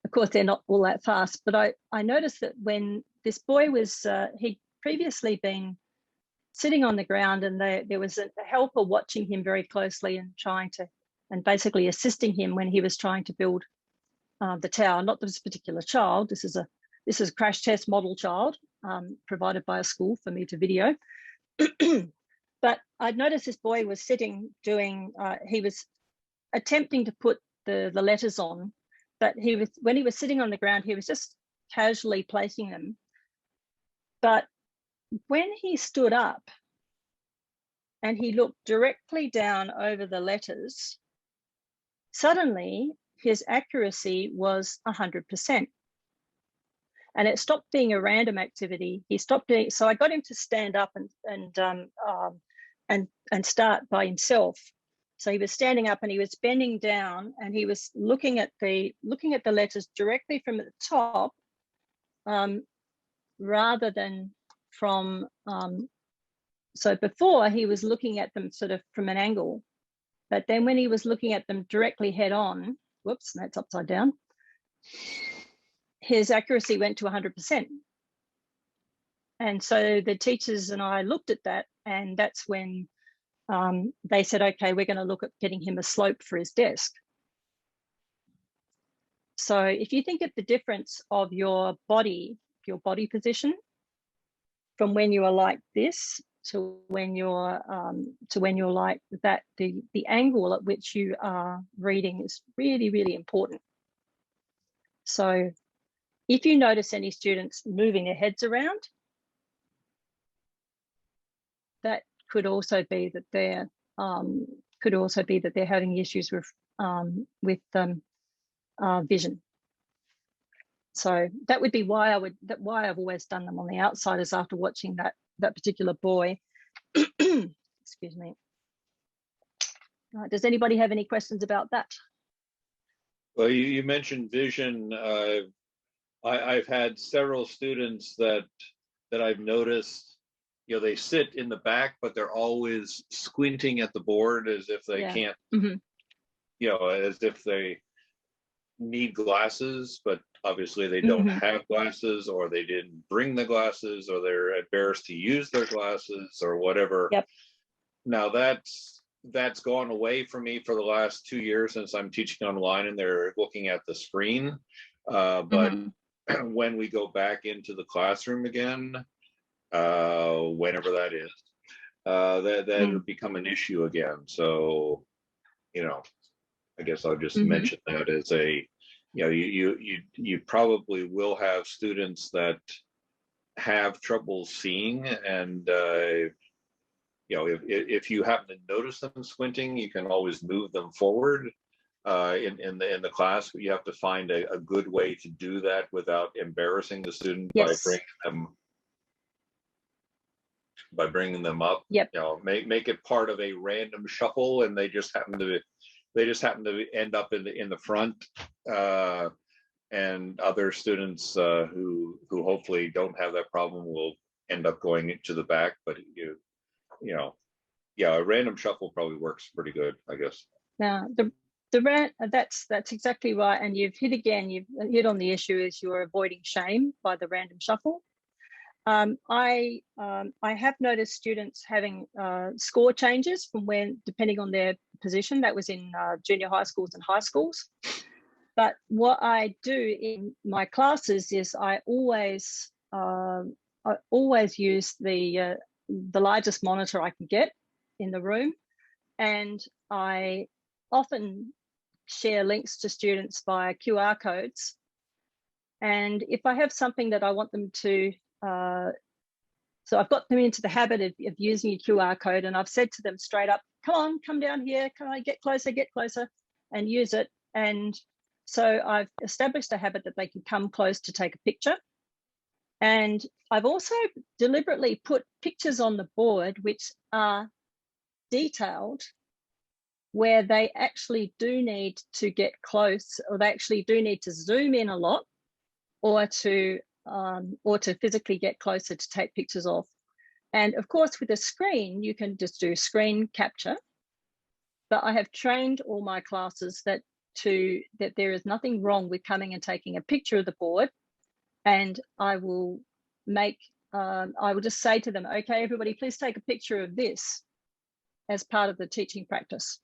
Of course, they're not all that fast, but I noticed that when this boy was, he'd previously been sitting on the ground, and there was a helper watching him very closely and basically assisting him when he was trying to build the tower. Not this particular child. This is a crash test model child provided by a school for me to video. But I'd noticed this boy was sitting doing, he was attempting to put the letters on, but when he was sitting on the ground, he was just casually placing them. But when he stood up and he looked directly down over the letters, suddenly his accuracy was 100%. And it stopped being a random activity. He stopped doing, so I got him to stand up and start by himself. So he was standing up and he was bending down and he was looking at the letters directly from the top, rather than from, so before he was looking at them sort of from an angle, but then when he was looking at them directly head on, whoops, that's upside down, his accuracy went to 100%. And so the teachers and I looked at that, and that's when they said, okay, we're going to look at getting him a slope for his desk. So if you think of the difference of your body position from when you are like this to when you're like that, the angle at which you are reading is really, really important. So if you notice any students moving their heads around, that could also be that they're having issues with vision. So that would be why I've always done them on the outside, is after watching that particular boy. Excuse me. Does anybody have any questions about that? Well, you mentioned vision. I've had several students that I've noticed, they sit in the back, but they're always squinting at the board as if they can't, as if they need glasses, but obviously they don't have glasses, or they didn't bring the glasses, or they're embarrassed to use their glasses or whatever. Yep. Now that's gone away from me for the last 2 years since I'm teaching online and they're looking at the screen. But when we go back into the classroom again, whenever that is, that will become an issue again. So, I guess I'll just mention that as you probably will have students that have trouble seeing, and if you happen to notice them squinting, you can always move them forward in the class. But you have to find a good way to do that without embarrassing the student by bringing them up. Yep. Make it part of a random shuffle, and they just happen to end up in the front, and other students who hopefully don't have that problem will end up going into the back. But a random shuffle probably works pretty good, I guess. Now that's exactly right, and you've hit on the issue, is you're avoiding shame by the random shuffle. I have noticed students having score changes from depending on their position. That was in junior high schools and high schools. But what I do in my classes is I always use the largest monitor I can get in the room, and I often share links to students via QR codes. And if I have something that I want them to, so I've got them into the habit of using a QR code, and I've said to them straight up, come down here, can I get closer, and use it. And so I've established a habit that they can come close to take a picture. And I've also deliberately put pictures on the board which are detailed, where they actually do need to get close, or they actually do need to zoom in a lot, or to physically get closer to take pictures of. And of course, with a screen, you can just do screen capture. But I have trained all my classes that there is nothing wrong with coming and taking a picture of the board. And I will just say to them, okay, everybody, please take a picture of this as part of the teaching practice.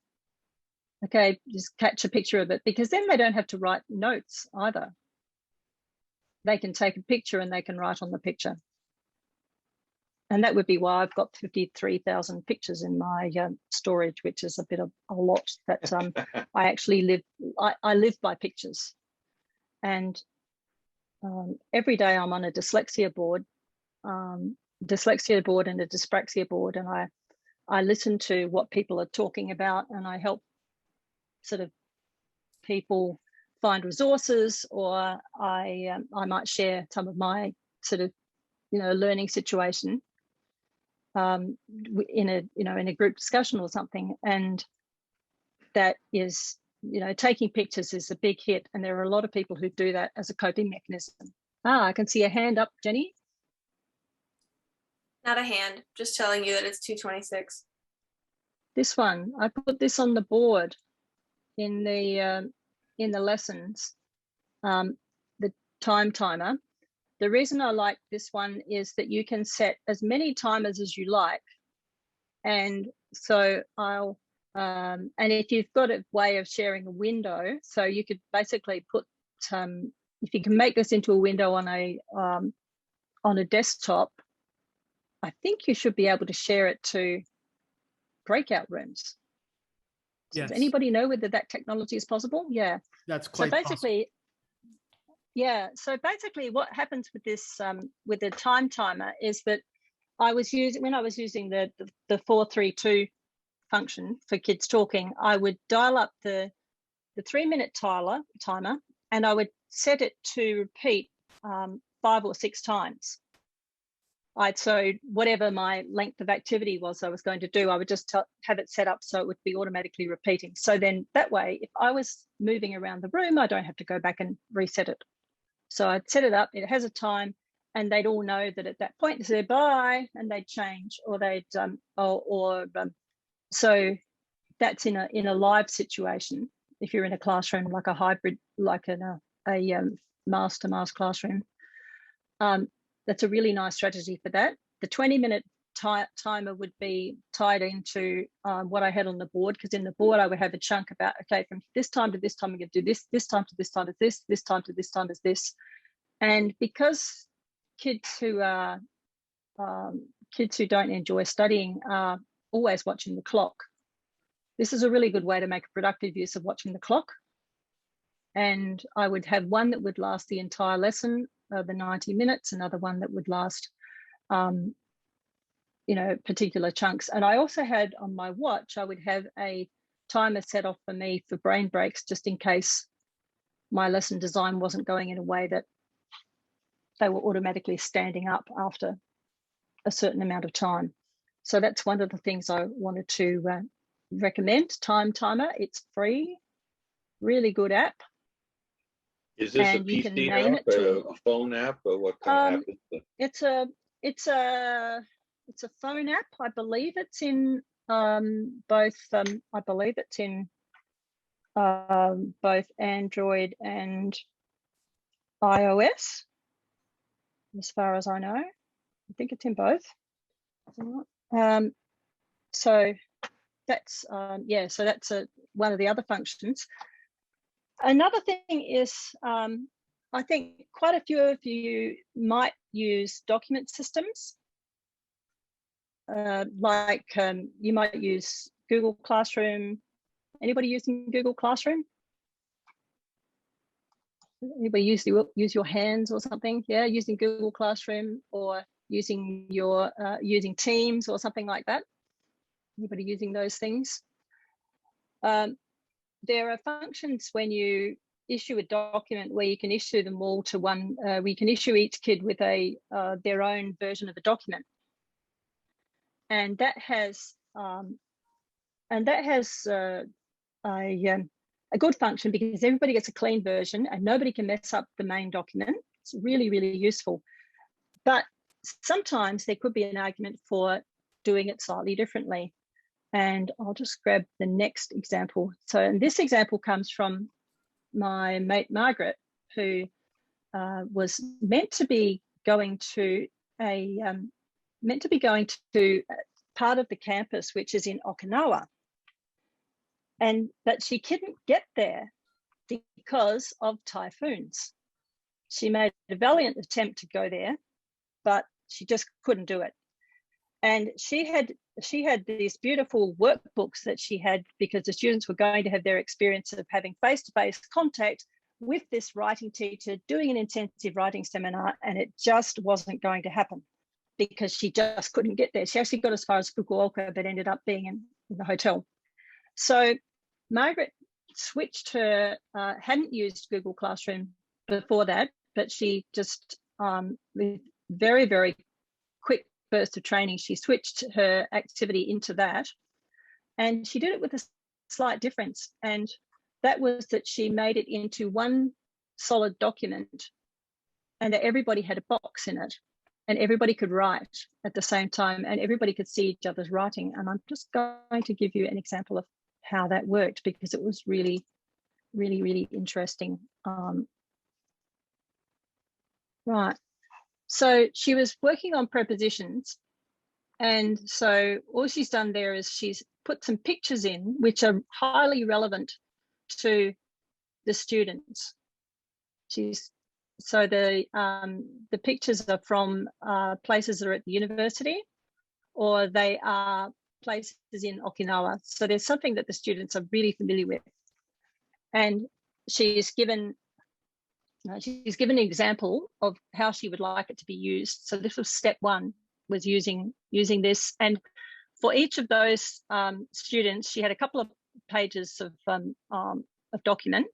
Okay, just catch a picture of it, because then they don't have to write notes either. They can take a picture and they can write on the picture. and that would be why I've got 53,000 pictures in my storage, which is a bit of a lot. That I actually live. I live by pictures, and every day I'm on a dyslexia board, and a dyspraxia board, and I listen to what people are talking about, and I help sort of people find resources, or I might share some of my sort of learning situation in a group discussion or something. And that is, taking pictures is a big hit, and there are a lot of people who do that as a coping mechanism. I can see a hand up, Jenny. Not a hand, just telling you that it's 2:26. This one, I put this on the board in the lessons, the time timer. The reason I like this one is that you can set as many timers as you like. And so and if you've got a way of sharing a window, so you could basically put, if you can make this into a window on a desktop, I think you should be able to share it to breakout rooms. Yes. Does anybody know whether that technology is possible? Yeah. That's quite basically possible. Yeah. So basically what happens with this, with the time timer, is that when I was using the 432 function for kids talking, I would dial up the 3-minute timer, and I would set it to repeat 5 or 6 times. So whatever my length of activity was I was going to do, I would just have it set up so it would be automatically repeating. So then that way, if I was moving around the room, I don't have to go back and reset it. So I'd set it up, it has a time, and they'd all know that at that point, they say bye, and they'd change, or they'd, so that's in a live situation. If you're in a classroom, like a hybrid, like a master classroom, that's a really nice strategy for that. The 20-minute timer would be tied into what I had on the board, because in the board I would have a chunk about, okay, from this time to this time I'm going to do this time to this time is this time to this time is this. And because kids who don't enjoy studying are always watching the clock, this is a really good way to make a productive use of watching the clock. And I would have one that would last the entire lesson, the 90 minutes, another one that would last, particular chunks. And I also had on my watch, I would have a timer set off for me for brain breaks, just in case my lesson design wasn't going in a way that they were automatically standing up after a certain amount of time. So that's one of the things I wanted to recommend, Time Timer. It's free, really good app. Is this a PC app, a phone app, or what kind of app is it? It's a phone app. I believe it's in both. I believe it's in both Android and iOS, as far as I know. I think it's in both. So that's So that's one of the other functions. Another thing is, I think quite a few of you might use document systems. Like you might use Google Classroom. Anybody using Google Classroom? Anybody use your hands or something? Yeah, using Google Classroom, or using using Teams or something like that. Anybody using those things? There are functions when you issue a document where you can issue them all to one. We can issue each kid with their own version of the document, and that has a good function, because everybody gets a clean version and nobody can mess up the main document. It's really, really useful. But sometimes there could be an argument for doing it slightly differently. And I'll just grab the next example. So, and this example comes from my mate Margaret, who was meant to be going to part of the campus which is in Okinawa, but she couldn't get there because of typhoons. She made a valiant attempt to go there, but she just couldn't do it. And she had these beautiful workbooks that she had, because the students were going to have their experience of having face-to-face contact with this writing teacher, doing an intensive writing seminar, and it just wasn't going to happen because she just couldn't get there. She actually got as far as Fukuoka, but ended up being in the hotel. So Margaret switched her, hadn't used Google Classroom before that, but she just, with very, very quick burst of training, she switched her activity into that. And she did it with a slight difference. And that was that she made it into one solid document, and that everybody had a box in it, and everybody could write at the same time, and everybody could see each other's writing. And I'm just going to give you an example of how that worked, because it was really, really, really interesting. Right. So she was working on prepositions. And so all she's done there is she's put some pictures in which are highly relevant to the students. So the pictures are from places that are at the university, or they are places in Okinawa. So there's something that the students are really familiar with. And she's given an example of how she would like it to be used. So this was step one, was using this. And for each of those students, she had a couple of pages of document.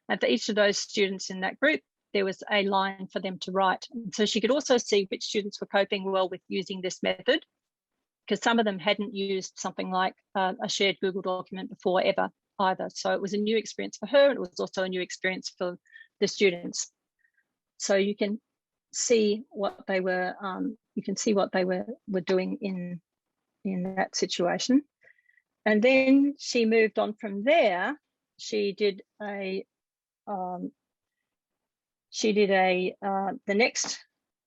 And for each of those students in that group, there was a line for them to write. And so she could also see which students were coping well with using this method, because some of them hadn't used something like a shared Google document before ever either. So it was a new experience for her, and it was also a new experience for the students. So you can see what they were were doing in that situation. And then she moved on from there. She did the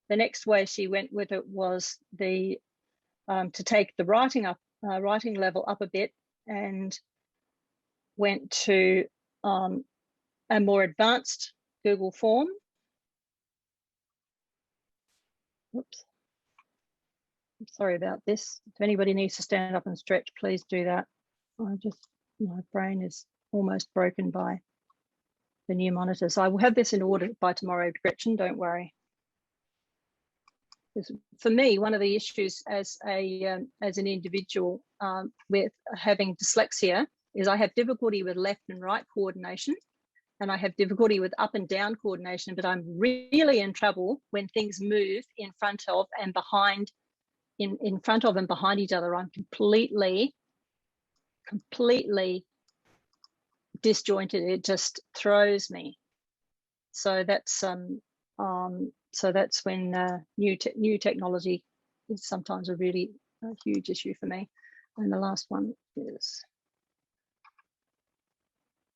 next way she went with it was to take the writing level up a bit, and went to a more advanced Google form. Whoops. I'm sorry about this. If anybody needs to stand up and stretch, please do that. My brain is almost broken by the new monitors. I will have this in order by tomorrow, Gretchen, don't worry. For me, one of the issues as an individual with having dyslexia is I have difficulty with left and right coordination, and I have difficulty with up and down coordination, but I'm really in trouble when things move in front of and behind, in front of and behind each other. I'm completely disjointed. It just throws me. So that's when new technology is sometimes a really huge issue for me. And the last one is,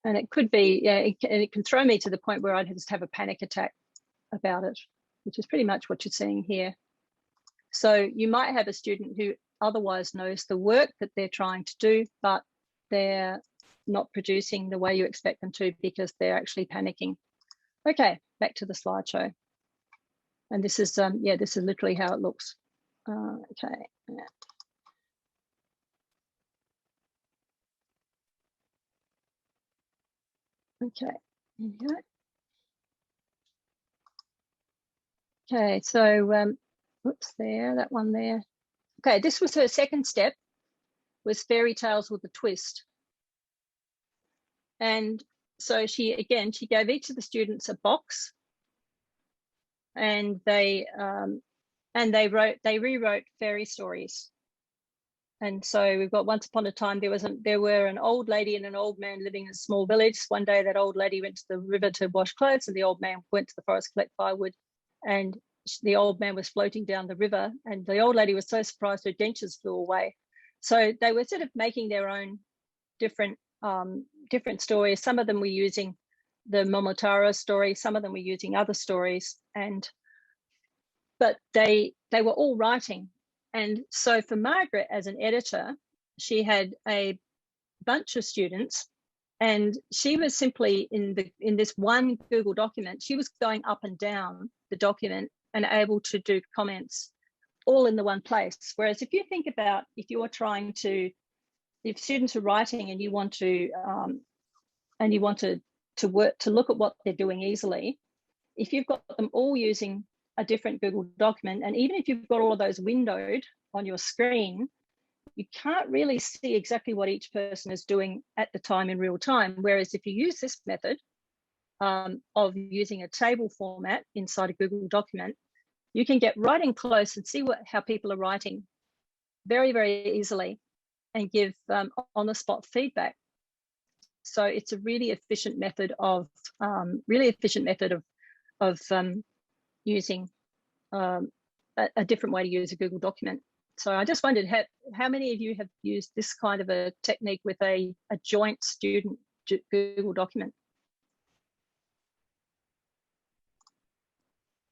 and it could be, yeah, it can throw me to the point where I'd just have a panic attack about it, which is pretty much what you're seeing here. So you might have a student who otherwise knows the work that they're trying to do, but they're not producing the way you expect them to because they're actually panicking. Okay, back to the slideshow. And this is, this is literally how it looks. Okay. Yeah. Okay. Okay, so whoops, that one there. Okay, this was her second step, was fairy tales with a twist. And so she gave each of the students a box, and they rewrote fairy stories. And so we've got once upon a time, there were an old lady and an old man living in a small village. One day that old lady went to the river to wash clothes, and the old man went to the forest to collect firewood, and the old man was floating down the river, and the old lady was so surprised her dentures flew away. So they were sort of making their own different stories. Some of them were using the Momotaro story, some of them were using other stories, but they were all writing. And so for Margaret as an editor, she had a bunch of students, and she was simply in this one Google document, she was going up and down the document and able to do comments all in the one place. Whereas if you think about, if students are writing and you want to look at what they're doing easily, if you've got them all using a different Google document, and even if you've got all of those windowed on your screen, you can't really see exactly what each person is doing at the time in real time. Whereas if you use this method of using a table format inside a Google document, you can get right in close and see how people are writing very, very easily and give on-the-spot feedback. So it's a really efficient method of using a different way to use a Google document. So I just wondered how many of you have used this kind of a technique with a joint student Google document?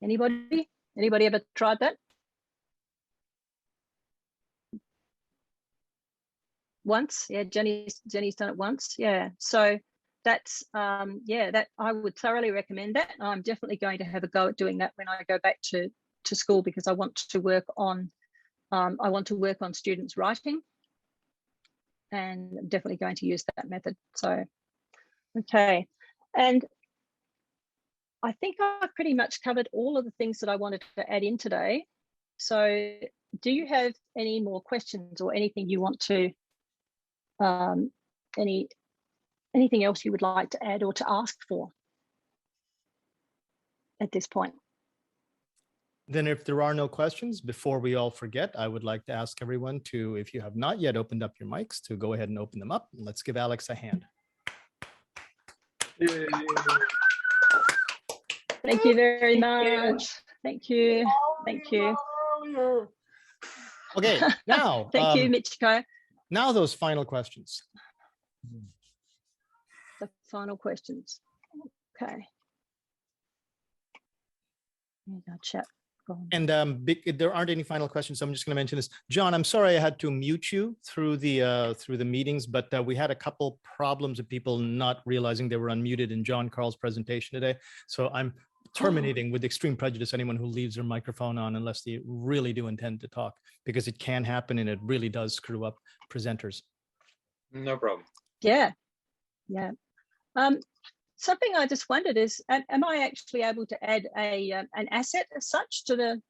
Anybody? Anybody ever tried that? Once? Yeah, Jenny's done it once. Yeah. So that's that I would thoroughly recommend that. I'm definitely going to have a go at doing that when I go back to school, because I want to work on students writing, and I'm definitely going to use that method. So okay, and I think I've pretty much covered all of the things that I wanted to add in today. So do you have any more questions or anything you want to anything else you would like to add or to ask for at this point? Then if there are no questions, before we all forget, I would like to ask everyone to, if you have not yet opened up your mics, to go ahead and open them up. Let's give Alex a hand. Yay. Thank you very much. Thank you. Thank you. Okay, now. Thank you, Michiko. Now those final questions. The final questions. Okay. Chat. And there aren't any final questions, so I'm just going to mention this. John, I'm sorry I had to mute you through the meetings, but we had a couple problems of people not realizing they were unmuted in John Carl's presentation today. So I'm terminating with extreme prejudice anyone who leaves their microphone on unless they really do intend to talk, because it can happen and it really does screw up presenters. No problem. Yeah. Yeah. Something I just wondered is, am I actually able to add an asset as such to the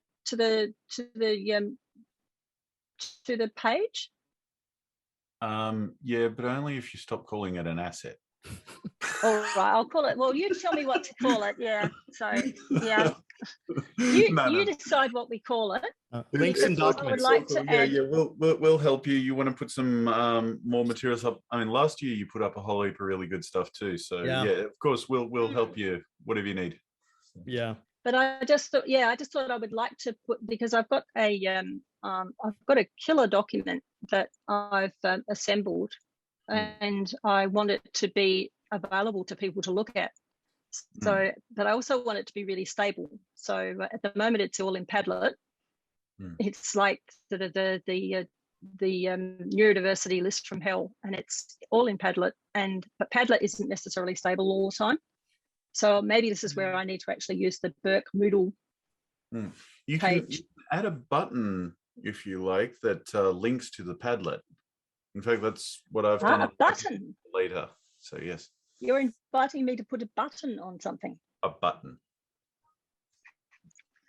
page? Yeah, but only if you stop calling it an asset. All right, I'll call it. Well, you tell me what to call it. Yeah. So yeah, you decide what we call it. Links and documents. I would like to add. Yeah, we'll help you. You want to put some more materials up? I mean, last year you put up a whole heap of really good stuff too. So yeah, of course we'll help you whatever you need. Yeah. But I just thought I would like to put, because I've got a killer document that I've assembled, and I want it to be available to people to look at. So, but I also want it to be really stable. So at the moment, it's all in Padlet. It's like the Neurodiversity list from hell, and it's all in Padlet. But Padlet isn't necessarily stable all the time. So maybe this is where I need to actually use the Burke Moodle You page. can add a button if you like that links to the Padlet. In fact, that's what I've done. A button later. So yes. You're inviting me to put a button on something. A button.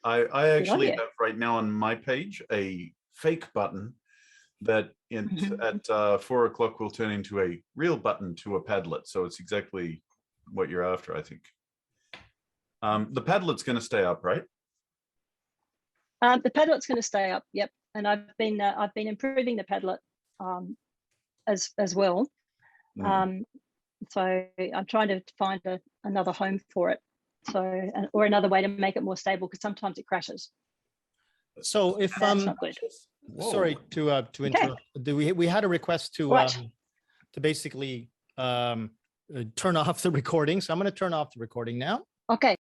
I actually have right now on my page a fake button that at 4 o'clock will turn into a real button to a Padlet. So it's exactly what you're after, I think. The Padlet's going to stay up, right? The Padlet's going to stay up. Yep. And I've been improving the Padlet as well. So I'm trying to find another home for it. So, or another way to make it more stable, because sometimes it crashes. So if sorry to interrupt. We had a request to basically turn off the recording. So I'm going to turn off the recording now. Okay.